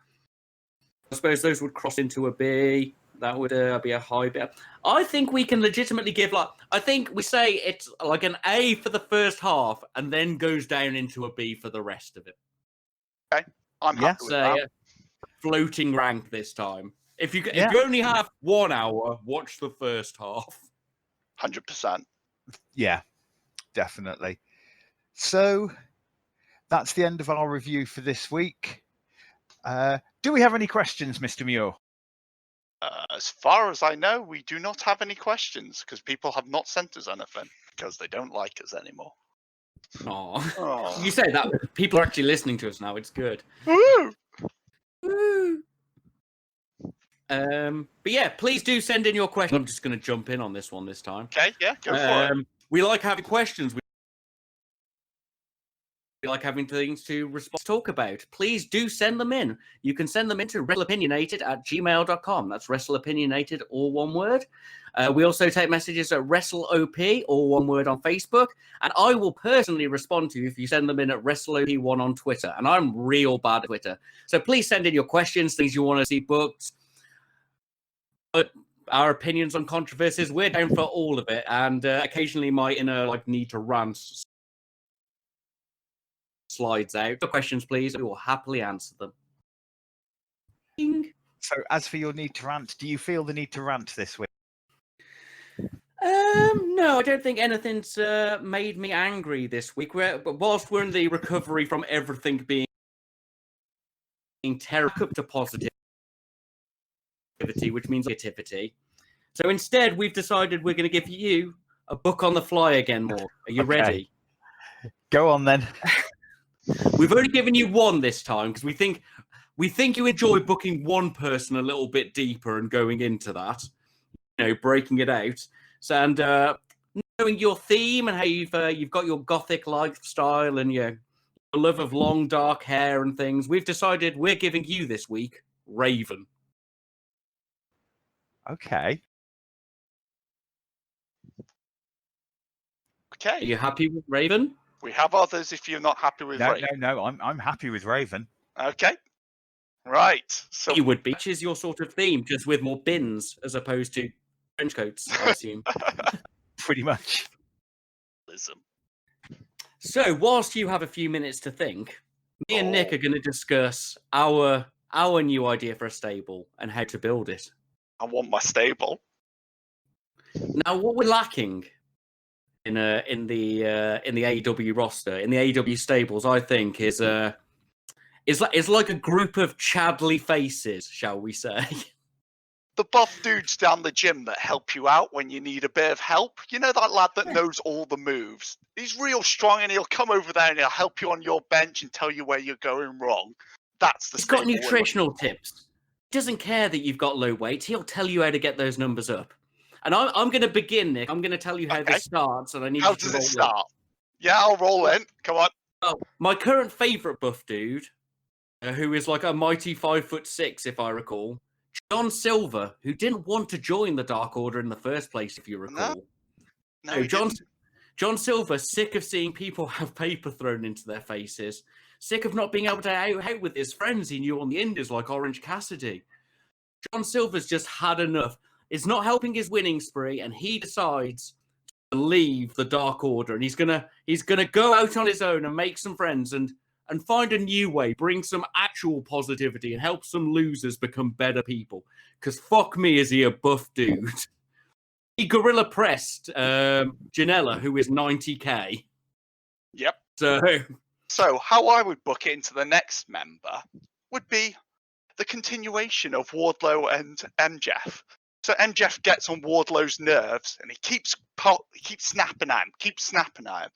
suppose those would cross into a B. That would be a high B. I think we can legitimately give I think we say it's like an A for the first half and then goes down into a B for the rest of it. Okay, I'm happy with that. Floating rank this time. If you only have 1 hour, watch the first half. 100%. Yeah, definitely. So that's the end of our review for this week. Do we have any questions, Mr. Muir? As far as I know, we do not have any questions because people have not sent us anything because they don't like us anymore. Oh. You say that, people are actually listening to us now. It's good. Woo! Woo! But yeah, please do send in your questions. I'm just going to jump in on this one this time. Okay, yeah, go for it. We like having questions. We like having things to talk about. Please do send them in. You can send them in to wrestleopinionated@gmail.com. That's wrestleopinionated, all one word. We also take messages at WrestleOP, all one word, on Facebook. And I will personally respond to you if you send them in at WrestleOP1 on Twitter. And I'm real bad at Twitter. So please send in your questions, things you want to see booked. Our opinions on controversies, we're down for all of it. And occasionally my inner need to rant slides out. For questions, please. We will happily answer them. So as for your need to rant, do you feel the need to rant this week? No, I don't think anything's made me angry this week. But whilst we're in the recovery from everything being terrible to positivity, which means negativity. So instead, we've decided we're going to give you a book on the fly again, Morg. Are you ready? Go on then. We've only given you one this time because we think you enjoy booking one person a little bit deeper and going into that, breaking it out. So, and knowing your theme and how you've got your gothic lifestyle and your a love of long dark hair and things, we've decided we're giving you this week Raven. Okay. Are Okay. you happy with Raven? We have others if you're not happy with No, Raven. no. I'm happy with Raven. Okay. Right. So You would be, which is your sort of theme, just with more bins as opposed to trench coats, I assume. Pretty much. So, whilst you have a few minutes to think, me and Nick Oh. are going to discuss our new idea for a stable and how to build it. I want my stable. Now, what we're lacking in the AEW roster, in the AEW stables, I think, is like a group of Chadley faces, shall we say? The buff dudes down the gym that help you out when you need a bit of help. You know that lad that knows all the moves? He's real strong and he'll come over there and he'll help you on your bench and tell you where you're going wrong. That's the He's got stable we're nutritional tips. He doesn't care that you've got low weight. He'll tell you how to get those numbers up. And I'm going to begin, Nick. I'm going to tell you how Okay. this starts, and I need How you to does roll it in. start? Yeah, I'll roll in. Come on. Oh, my current favourite buff dude, who is like a mighty 5'6", if I recall, John Silver, who didn't want to join the Dark Order in the first place, if you recall. No, So he didn't. John Silver, sick of seeing people have paper thrown into their faces, sick of not being able to out with his friends he knew on the Indies like Orange Cassidy. John Silver's just had enough. It's not helping his winning spree, and he decides to leave the Dark Order, and he's gonna go out on his own and make some friends and find a new way, bring some actual positivity, and help some losers become better people. Because fuck me, is he a buff dude? He gorilla pressed Janela, who is 90k. Yep. So how I would book it into the next member would be the continuation of Wardlow and MJF. So MJF gets on Wardlow's nerves and he keeps snapping at him.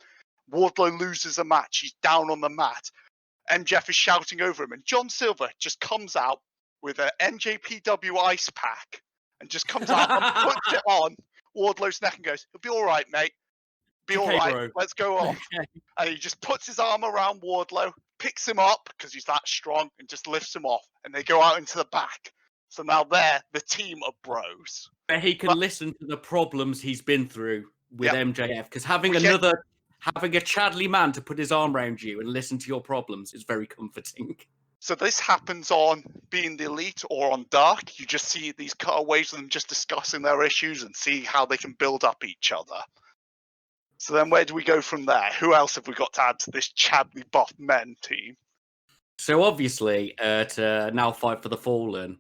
Wardlow loses a match. He's down on the mat. MJF is shouting over him, and John Silver just comes out with an NJPW ice pack and just comes out and puts it on Wardlow's neck and goes, "It'll be all right, mate. Be all Okay, right. bro. Let's go off." Okay. And he just puts his arm around Wardlow, picks him up because he's that strong, and just lifts him off. And they go out into the back. So now they're the team of bros. Where he can listen to the problems he's been through with MJF, because having a Chadley man to put his arm around you and listen to your problems is very comforting. So this happens on Being the Elite or on Dark. You just see these cutaways of them just discussing their issues and see how they can build up each other. So then where do we go from there? Who else have we got to add to this Chadley buff men team? So obviously, to now fight for the Fallen,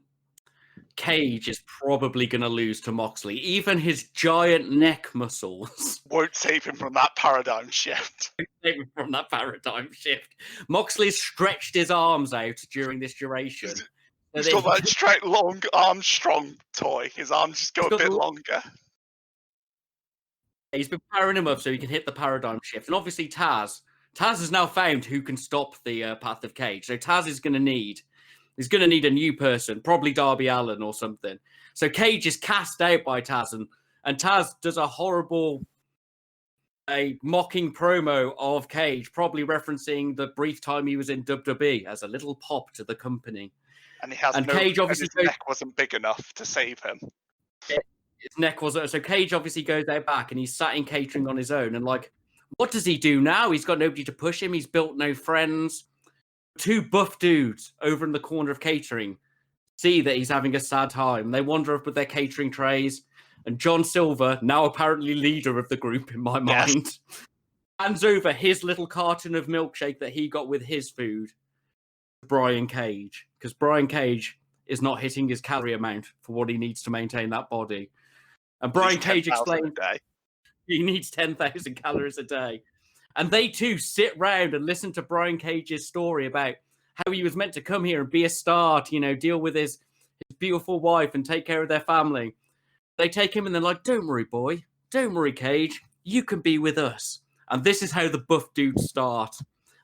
Cage is probably going to lose to Moxley. Even his giant neck muscles won't save him from that paradigm shift. Moxley's stretched his arms out during this duration. He's got that straight long Armstrong toy. His arms just go a bit longer. He's been powering him up so he can hit the paradigm shift. And obviously Taz has now found who can stop the path of Cage. So Taz is going to need a new person, probably Darby Allin or something. So Cage is cast out by Taz, and Taz does a mocking promo of Cage, probably referencing the brief time he was in WWE as a little pop to the company. And Cage obviously his neck wasn't big enough to save him. His neck wasn't. So Cage obviously goes out back, and he's sat in catering on his own. And like, what does he do now? He's got nobody to push him. He's built no friends. Two buff dudes over in the corner of catering see that he's having a sad time. They wander up with their catering trays, and John Silver, now apparently leader of the group in my mind, hands over his little carton of milkshake that he got with his food to Brian Cage, because Brian Cage is not hitting his calorie amount for what he needs to maintain that body. And Brian Cage explained he needs 10,000 calories a day. And they too sit round and listen to Brian Cage's story about how he was meant to come here and be a star, to, deal with his beautiful wife and take care of their family. They take him and they're like, "Don't worry, boy. Don't worry, Cage. You can be with us." And this is how the buff dudes start.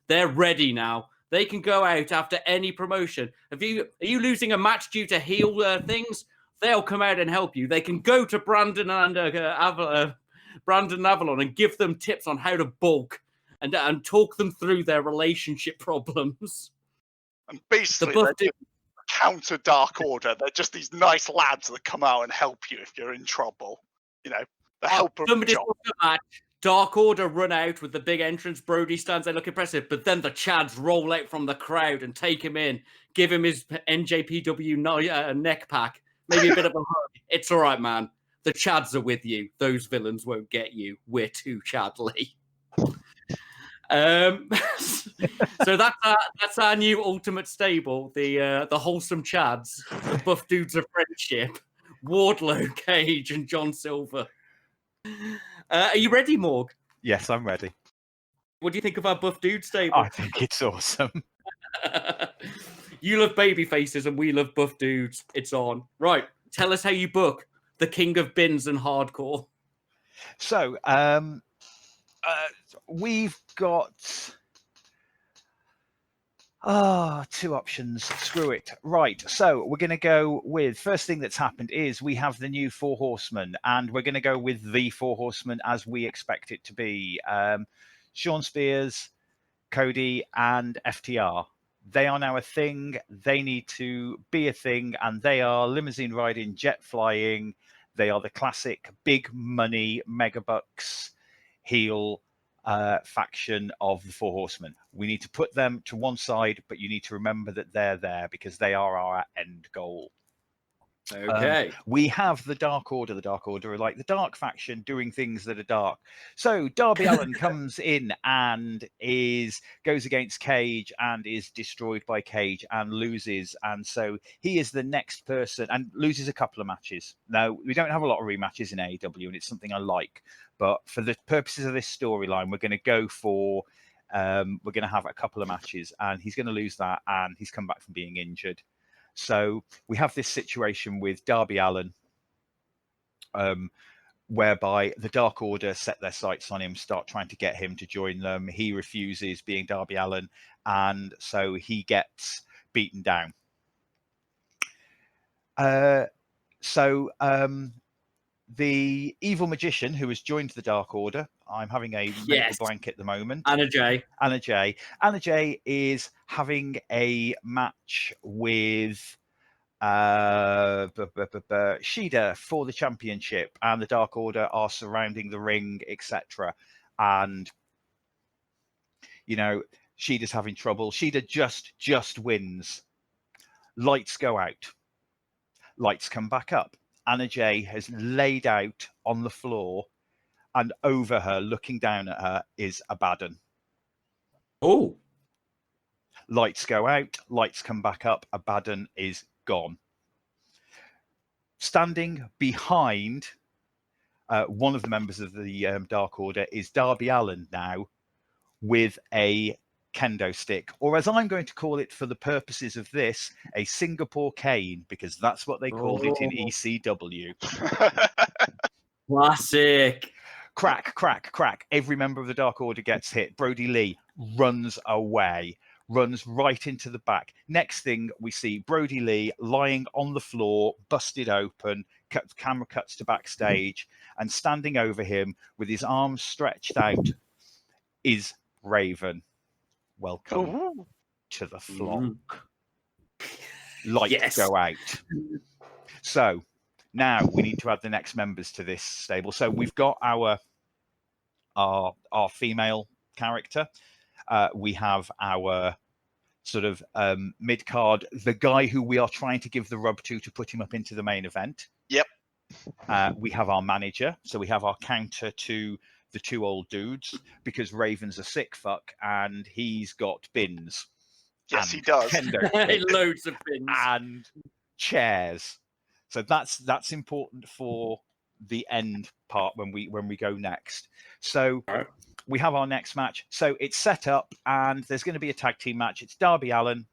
They're ready now. They can go out after any promotion. Are you losing a match due to heel things? They'll come out and help you. They can go to Brandon and Avalon and give them tips on how to bulk and talk them through their relationship problems. And The basically, buff they're dude, just counter Dark Order. They're just these nice lads that come out and help you if you're in trouble. You know, the helper of the somebody's job. looked at that. Dark Order run out with the big entrance. Brody stands there, look impressive, but then the Chads roll out from the crowd and take him in, give him his NJPW neck pack, maybe a bit of a hug. It's all right, man. The Chads are with you. Those villains won't get you. We're too Chadly. So that's our new ultimate stable, the wholesome Chads, the buff dudes of friendship, Wardlow, Cage, and John Silver. Are you ready, Morg? Yes, I'm ready. What do you think of our buff dude stable? I think it's awesome. You love baby faces and we love buff dudes. It's on. Right. Tell us how you book the king of bins and hardcore. So, we've got two options. Screw it. Right. So we're going to go with first thing that's happened is we have the new Four Horsemen, and we're going to go with the Four Horsemen as we expect it to be. Sean Spears, Cody, and FTR. They are now a thing. They need to be a thing, and they are limousine riding, jet flying. They are the classic big money, megabucks heel faction of the Four Horsemen. We need to put them to one side, but you need to remember that they're there because they are our end goal. Okay. We have the Dark Order. The Dark Order are like the dark faction doing things that are dark. So Darby Allin comes in and goes against Cage and is destroyed by Cage and loses. And so he is the next person and loses a couple of matches. Now, we don't have a lot of rematches in AEW, and it's something I like. But for the purposes of this storyline, we're going to go for we're going to have a couple of matches, and he's going to lose that, and he's come back from being injured. So we have this situation with Darby Allin, whereby the Dark Order set their sights on him, start trying to get him to join them. He refuses, being Darby Allin, and so he gets beaten down. The evil magician who has joined the Dark Order, I'm having a mental blank at the moment. Anna Jay. Anna Jay is having a match with Shida for the championship, and the Dark Order are surrounding the ring, etc. And you know, Shida's having trouble. Shida just wins. Lights go out. Lights come back up. Anna Jay has laid out on the floor, and over her, looking down at her, is Abaddon. Oh. Lights go out. Lights come back up. Abaddon is gone. Standing behind one of the members of the Dark Order is Darby Allin now with a kendo stick, or as I'm going to call it for the purposes of this, a Singapore cane, because that's what they called it in ECW. Classic. Crack, crack, crack. Every member of the Dark Order gets hit. Brody Lee runs away, runs right into the back. Next thing we see Brody Lee lying on the floor, busted open. Camera cuts to backstage, and standing over him with his arms stretched out is Raven. Welcome to the flock. Lights go out. So now we need to add the next members to this stable. So we've got our female character. We have our sort of mid card, the guy who we are trying to give the rub to put him up into the main event. Yep. We have our manager. So we have our counter to the two old dudes, because Raven's a sick fuck and he's got bins. Yes, he does. Loads of bins. And chairs. So that's important for the end part when we go next. So we have our next match. So it's set up, and there's going to be a tag team match. It's Darby Allin,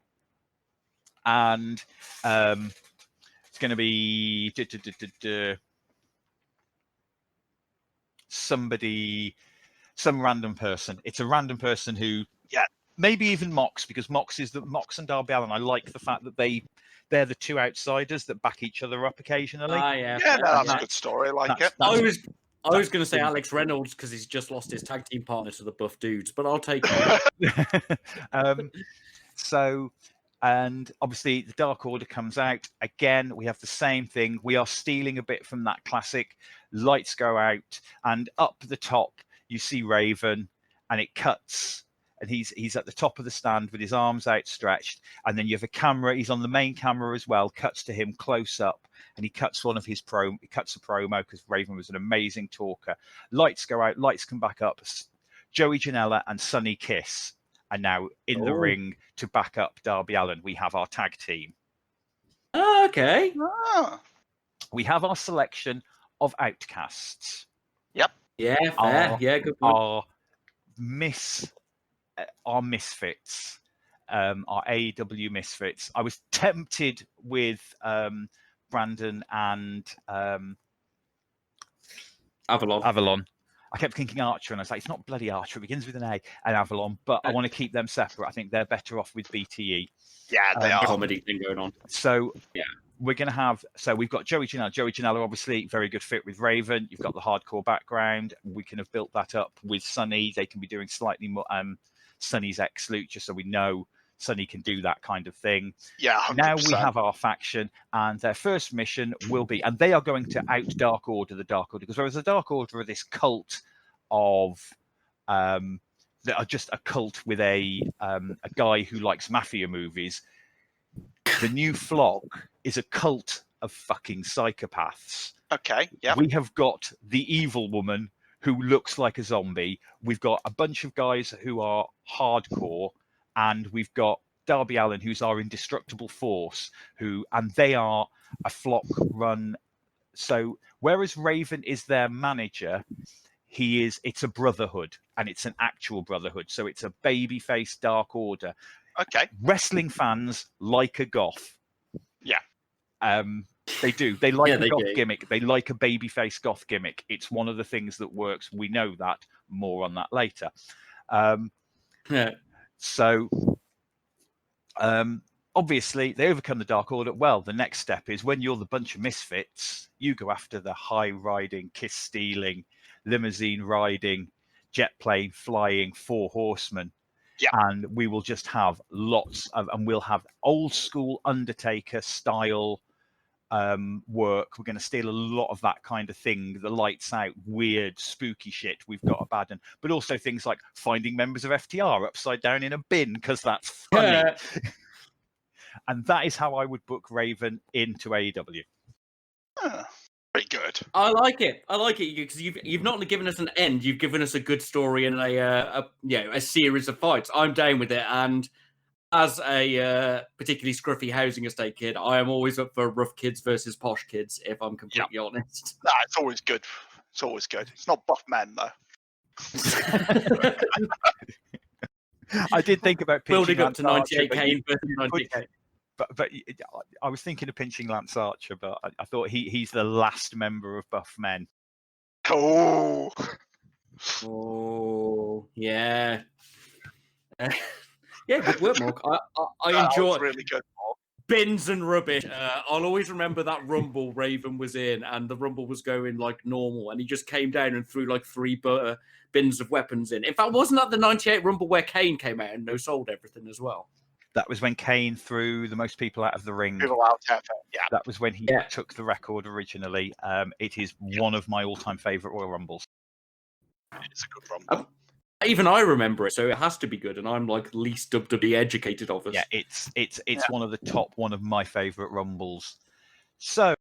and it's going to be some random person. It's a random person who, maybe even Mox, because Mox and Darby Allin. I like the fact that they're the two outsiders that back each other up occasionally. Yeah, that's a good story. I like it. I was going to say Alex Reynolds because he's just lost his tag team partner to the Buff Dudes, but I'll take it. So, and obviously the Dark Order comes out. Again, we have the same thing. We are stealing a bit from that classic. Lights go out, and up the top, you see Raven, and it cuts. And he's at the top of the stand with his arms outstretched. And then you have a camera. He's on the main camera as well. Cuts to him close up. And he cuts one of his he cuts a promo because Raven was an amazing talker. Lights go out, lights come back up. Joey Janela and Sonny Kiss are now in the ring to back up Darby Allin. We have our tag team. Okay. Ah. We have our selection of outcasts. Yep. Yeah, fair. Yeah, good point. Our misfits. Our AEW misfits. I was tempted with Brandon and Avalon. I kept thinking Archer, and I was like, it's not bloody Archer. It begins with an A, and Avalon, but I want to keep them separate. I think they're better off with BTE. Yeah, they are. Comedy thing going on. So yeah, we're going to have. So we've got Joey Janela. Joey Janela, obviously, very good fit with Raven. You've got the hardcore background. We can have built that up with Sonny. They can be doing slightly more. Sonny's ex-Lucha, so we know Sonny can do that kind of thing. Yeah, 100%. Now we have our faction, and their first mission will be, and they are going to out Dark Order the Dark Order, because whereas the Dark Order are this cult of, that are just a cult with a guy who likes mafia movies. The New Flock is a cult of fucking psychopaths. Okay, yeah. We have got the evil woman who looks like a zombie. We've got a bunch of guys who are hardcore, and we've got Darby Allin, who's our indestructible force, and they are a flock run. So whereas Raven is their manager, it's a brotherhood, and it's an actual brotherhood. So it's a babyface Dark Order. Okay. Wrestling fans like a goth. Yeah. They do. They like a goth do. gimmick. They like a babyface goth gimmick. It's one of the things that works. We know that. More on that later. Yeah. So, obviously, they overcome the Dark Order. Well, the next step is when you're the bunch of misfits, you go after the high-riding, kiss-stealing, limousine-riding, jet plane flying 4 horsemen. Yeah. And we will just have lots of, and we'll have old school Undertaker style work. We're going to steal a lot of that kind of thing, the lights out, weird, spooky shit we've got abandoned, but also things like finding members of FTR upside down in a bin because that's funny. And that is how I would book Raven into AEW. Very good. I like it because you've not only given us an end, you've given us a good story and a series of fights. I'm down with it, and as a particularly scruffy housing estate kid, I am always up for rough kids versus posh kids, if I'm completely honest. Nah, it's always good. It's always good. It's not buff men, though. I did think about building up to Lance 98k versus 90k. But I was thinking of pinching Lance Archer, but I thought he's the last member of buff men. Oh. Oh, yeah. Yeah, good work, Morg. I enjoy it. Really good, Morg. Bins and rubbish. I'll always remember that Rumble Raven was in, and the Rumble was going like normal, and he just came down and threw like 3 bins of weapons in. In fact, wasn't that the 98 Rumble where Kane came out and no sold everything as well? That was when Kane threw the most people out of the ring. People out there, yeah. That was when he took the record originally. It is one of my all-time favorite Royal Rumbles. It's a good Rumble. Even I remember it, so it has to be good. And I'm like least WWE educated of us. Yeah, it's one of the top, one of my favorite Rumbles. So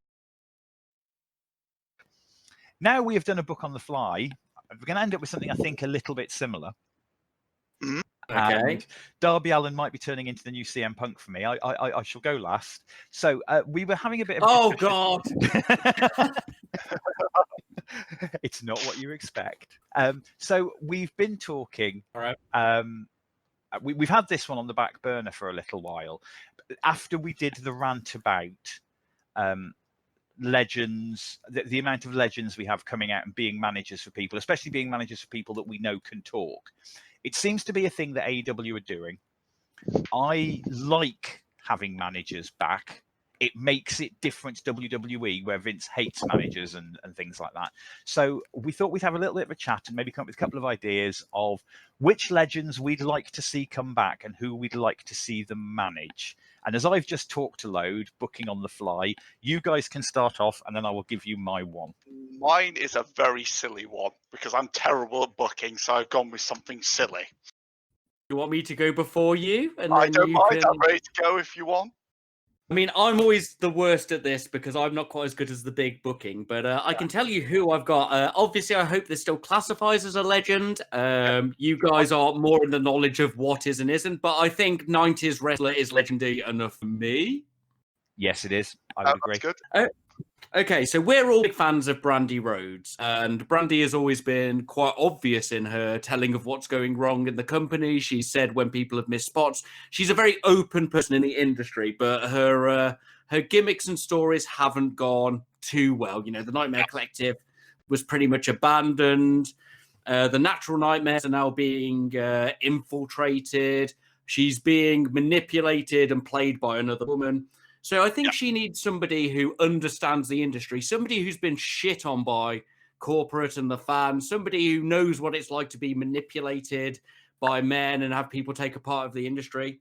now we have done a book on the fly. We're going to end up with something I think a little bit similar. Mm-hmm. Okay. And Darby Allin might be turning into the new CM Punk for me. I shall go last. So we were having a bit of. Oh God! It's not what you expect. So we've been talking. All right. We've had this one on the back burner for a little while. After we did the rant about legends, the amount of legends we have coming out and being managers for people, especially being managers for people that we know can talk. It seems to be a thing that AEW are doing. I like having managers back. it makes it different to WWE, where Vince hates managers and things like that. So we thought we'd have a little bit of a chat and maybe come up with a couple of ideas of which legends we'd like to see come back and who we'd like to see them manage. And as I've just talked a load, booking on the fly, you guys can start off and then I will give you my one. Mine is a very silly one because I'm terrible at booking, so I've gone with something silly. You want me to go before you? And I then don't you mind. can... I'm ready to go if you want. I mean, I'm always the worst at this because I'm not quite as good as the big booking, but I can tell you who I've got. Obviously, I hope this still classifies as a legend. You guys are more in the knowledge of what is and isn't, but I think 90s wrestler is legendary enough for me. Yes, it is. I would agree. That's good. Okay, so we're all big fans of Brandy Rhodes, and Brandy has always been quite obvious in her telling of what's going wrong in the company. She said when people have missed spots, she's a very open person in the industry, but her gimmicks and stories haven't gone too well. You know, the Nightmare Collective was pretty much abandoned. The Natural Nightmares are now being infiltrated. She's being manipulated and played by another woman. So I think she needs somebody who understands the industry, somebody who's been shit on by corporate and the fans, somebody who knows what it's like to be manipulated by men and have people take a part of the industry.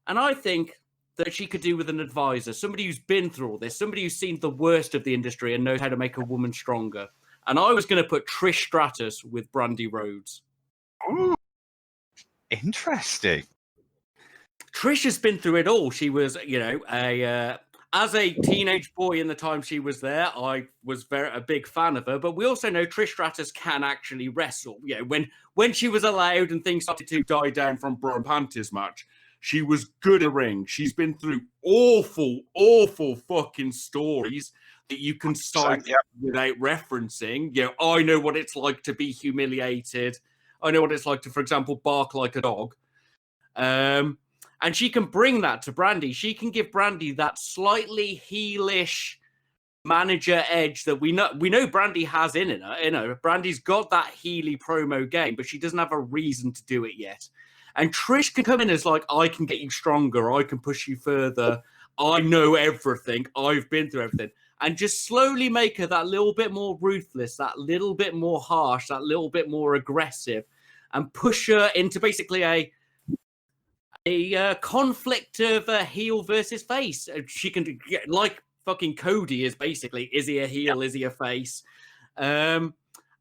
And I think that she could do with an advisor, somebody who's been through all this, somebody who's seen the worst of the industry and knows how to make a woman stronger. And I was going to put Trish Stratus with Brandy Rhodes. Ooh, interesting. Trish has been through it all. She was, you know, as a teenage boy in the time she was there, I was a big fan of her. But we also know Trish Stratus can actually wrestle. You know, when she was allowed and things started to die down from Bra and Panties match, she was good at ring. She's been through awful fucking stories that you can cite without referencing. You know, I know what it's like to be humiliated. I know what it's like to, for example, bark like a dog. And she can bring that to Brandy. She can give Brandy that slightly heelish manager edge that we know Brandy has in her. You know, Brandy's got that heely promo game, but she doesn't have a reason to do it yet. And Trish can come in as like, I can get you stronger. I can push you further. I know everything. I've been through everything. And just slowly make her that little bit more ruthless, that little bit more harsh, that little bit more aggressive, and push her into basically a conflict of heel versus face. She can, like fucking Cody is basically, is he a heel, is he a face? And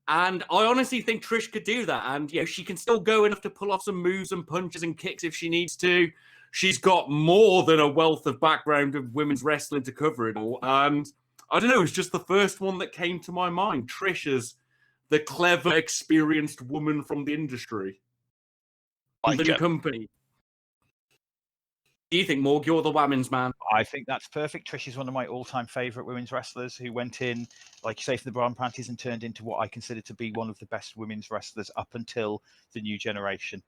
I honestly think Trish could do that. And, you know, she can still go enough to pull off some moves and punches and kicks if she needs to. She's got more than a wealth of background of women's wrestling to cover it all. And I don't know, it's just the first one that came to my mind. Trish is the clever, experienced woman from the industry. From the company. Do you think, Morg, you're the women's man? I think that's perfect. Trish is one of my all-time favourite women's wrestlers who went in, like you say, for the bra and panties and turned into what I consider to be one of the best women's wrestlers up until the new generation.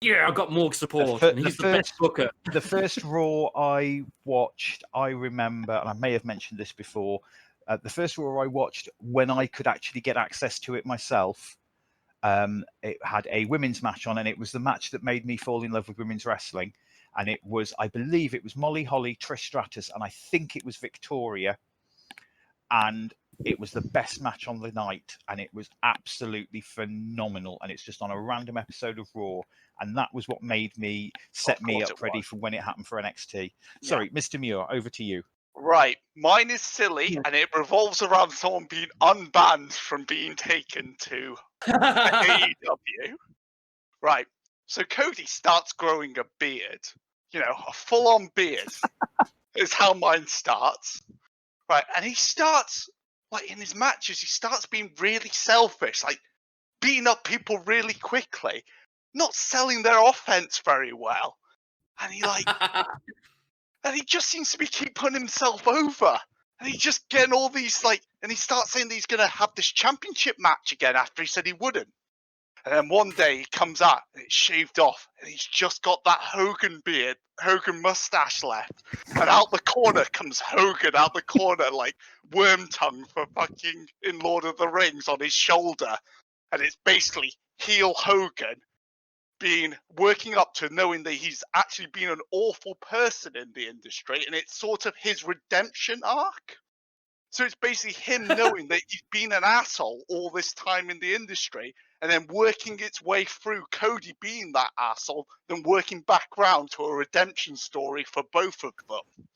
Yeah, I've got Morg support. And he's the best booker. The first Raw I watched, I remember, and I may have mentioned this before, the first Raw I watched when I could actually get access to it myself, it had a women's match on, and it was the match that made me fall in love with women's wrestling. And it was, I believe it was Molly Holly, Trish Stratus, and I think it was Victoria. And it was the best match on the night, and it was absolutely phenomenal. And it's just on a random episode of Raw, and that was what made me set me up ready for when it happened for NXT. Sorry, Mr. Muir, over to you. Right, mine is silly, and it revolves around someone being unbanned from being taken to AEW. Right, so Cody starts growing a beard, you know, a full-on beard is how mine starts. Right, and he starts, like in his matches, he starts being really selfish, like beating up people really quickly, not selling their offense very well. And he like... And he just seems to be keep putting himself over. And he's just getting all these, like, and he starts saying that he's going to have this championship match again after he said he wouldn't. And then one day he comes out and it's shaved off and he's just got that Hogan beard, Hogan mustache left. And out the corner comes Hogan, out the corner, like worm tongue for fucking in Lord of the Rings on his shoulder. And it's basically heel Hogan being working up to knowing that he's actually been an awful person in the industry, and it's sort of his redemption arc. So it's basically him knowing that he's been an asshole all this time in the industry, and then working its way through Cody being that asshole, then working back round to a redemption story for both of them.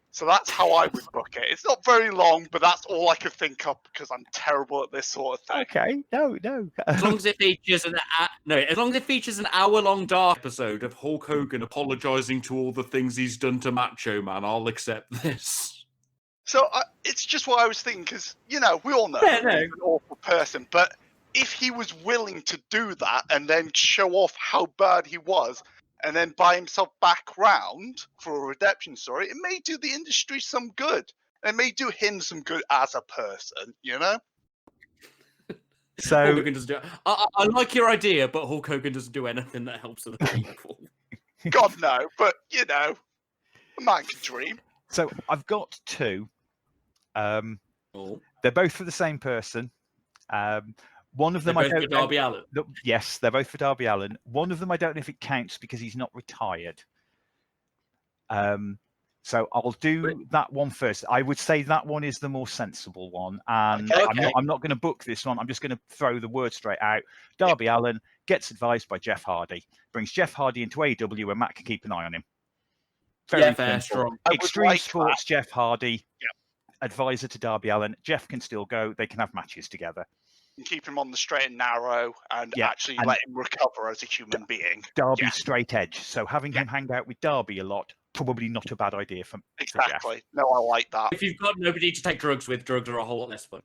So that's how I would book it. It's not very long, but that's all I could think of because I'm terrible at this sort of thing. Okay, no. As long as it features as long as it features an hour-long dark episode of Hulk Hogan apologizing to all the things he's done to Macho Man, I'll accept this. So it's just what I was thinking, because, you know, we all know Yeah, he's no. an awful person, but if he was willing to do that and then show off how bad he was, and then buy himself back round for a redemption story, it may do the industry some good. It may do him some good as a person, you know? Hulk So, Hogan doesn't do it. I like your idea, but Hulk Hogan doesn't do anything that helps other people. God, no, but, you know, a man can dream. so I've got two. Oh. They're both for the same person. One of They're them I both for don't know. Darby Allin. Yes, they're both for Darby Allin. One of them I don't know if it counts because he's not retired. So I'll do that one first. I would say that one is the more sensible one, and Okay. I'm not going to book this one. I'm just going to throw the word straight out. Darby Allin gets advised by Jeff Hardy, brings Jeff Hardy into AEW, and Matt can keep an eye on him. Very fair, simple. strong. Extreme like Sports, Jeff Hardy, Yep. advisor to Darby Allin. Jeff can still go. They can have matches together. And keep him on the straight and narrow and Yeah, actually and let him recover as a human being. Darby Yeah. straight edge. So having him hang out with Darby a lot, probably not a bad idea for Jeff. Exactly. No, I like that. If you've got nobody to take drugs with, drugs are a whole lot less fun.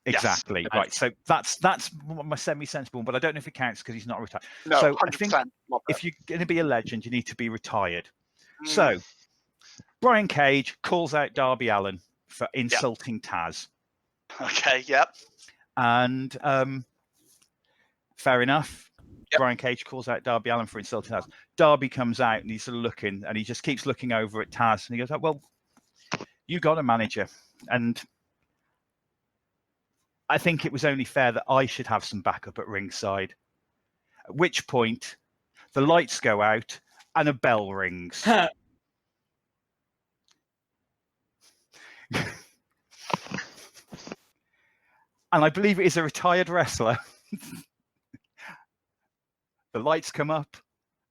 Exactly. Yes. Right. So that's my semi-sensible one, but I don't know if it counts because he's not retired. No, So 100%. I think if you're going to be a legend, you need to be retired. Mm. So Brian Cage calls out Darby Allin for insulting Taz, Okay, yep. and fair enough. Yep. Brian Cage calls out Darby Allin for insulting Taz. Darby comes out and he's sort of looking, and he just keeps looking over at Taz, and he goes, "Oh, well, you got a manager, and I think it was only fair that I should have some backup at ringside." At which point, the lights go out and a bell rings. And I believe it is a retired wrestler. The lights come up,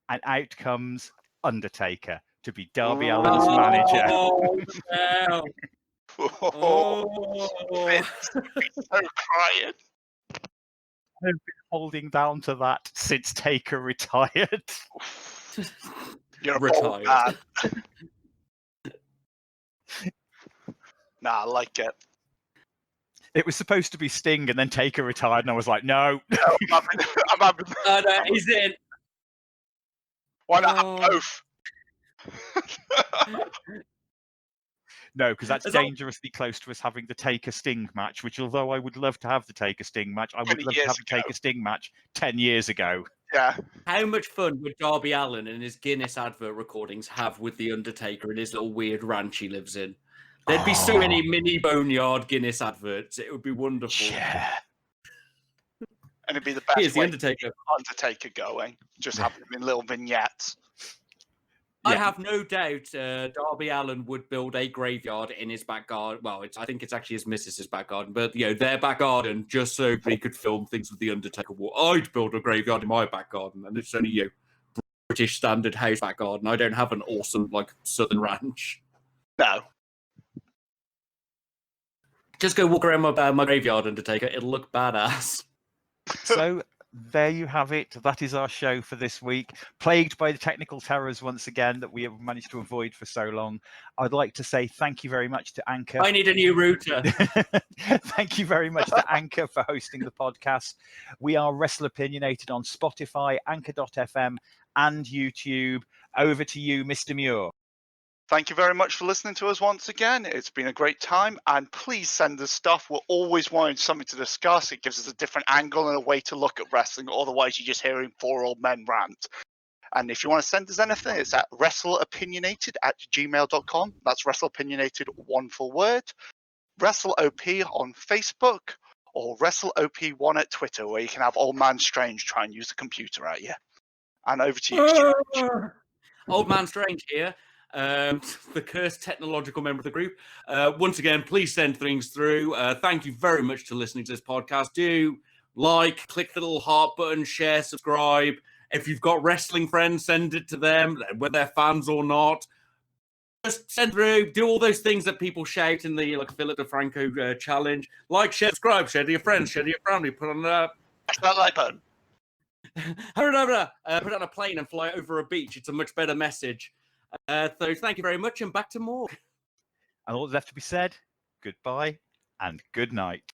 and out comes Undertaker to be Darby Allin's manager. Oh, no. Oh, Vince, he's so crying. I've been holding down to that since Taker retired. You're a bold Retired. man. Nah, I like it. It was supposed to be Sting, and then Taker retired, and I was like, no. No, I'm having Oh, no, he's in. Why not have Oh. both? No, because that's As long- dangerously close to us having the Taker Sting match, which although I would love to have the Taker Sting match, I would 20 love to years have the Taker ago. Sting match 10 years ago. Yeah. How much fun would Darby Allin and his Guinness advert recordings have with The Undertaker and his little weird ranch he lives in? There'd be so many mini Boneyard Guinness adverts. It would be wonderful. Yeah. And it'd be the best Here's The way Undertaker. to get Undertaker going. Just have them in little vignettes. I Yeah. have no doubt Darby Allin would build a graveyard in his back garden. Well, I think it's actually his missus's back garden, but their back garden, just so they could film things with the Undertaker. Well, I'd build a graveyard in my back garden, and it's only British standard house back garden. I don't have an awesome southern ranch. No. Just go walk around my graveyard, Undertaker. It'll look badass. So there you have it. That is our show for this week. Plagued by the technical terrors once again that we have managed to avoid for so long. I'd like to say thank you very much to Anchor. I need a new router. Thank you very much to Anchor for hosting the podcast. We are Wrestle Opinionated on Spotify, Anchor.fm, and YouTube. Over to you, Mr. Muir. Thank you very much for listening to us once again. It's been a great time, and please send us stuff. We're always wanting something to discuss. It gives us a different angle and a way to look at wrestling. Otherwise, you're just hearing four old men rant. And if you want to send us anything, it's at wrestleopinionated@gmail.com. That's wrestleopinionated, one full word. WrestleOP on Facebook, or WrestleOP1 at Twitter, where you can have old man Strange try and use the computer at you. And over to you, Strange. Old Man Strange here, the cursed technological member of the group. Once again, please send things through. Thank you very much for listening to this podcast. Do like, click the little heart button, share, subscribe. If you've got wrestling friends, send it to them, whether they're fans or not. Just send through, do all those things that people shout in the Philip DeFranco challenge. Like, share, subscribe, share to your friends, share to your family, put on That's that like button. put it on a plane and fly over a beach. It's a much better message. So thank you very much, and back to Morg. And all that's left to be said, goodbye and good night.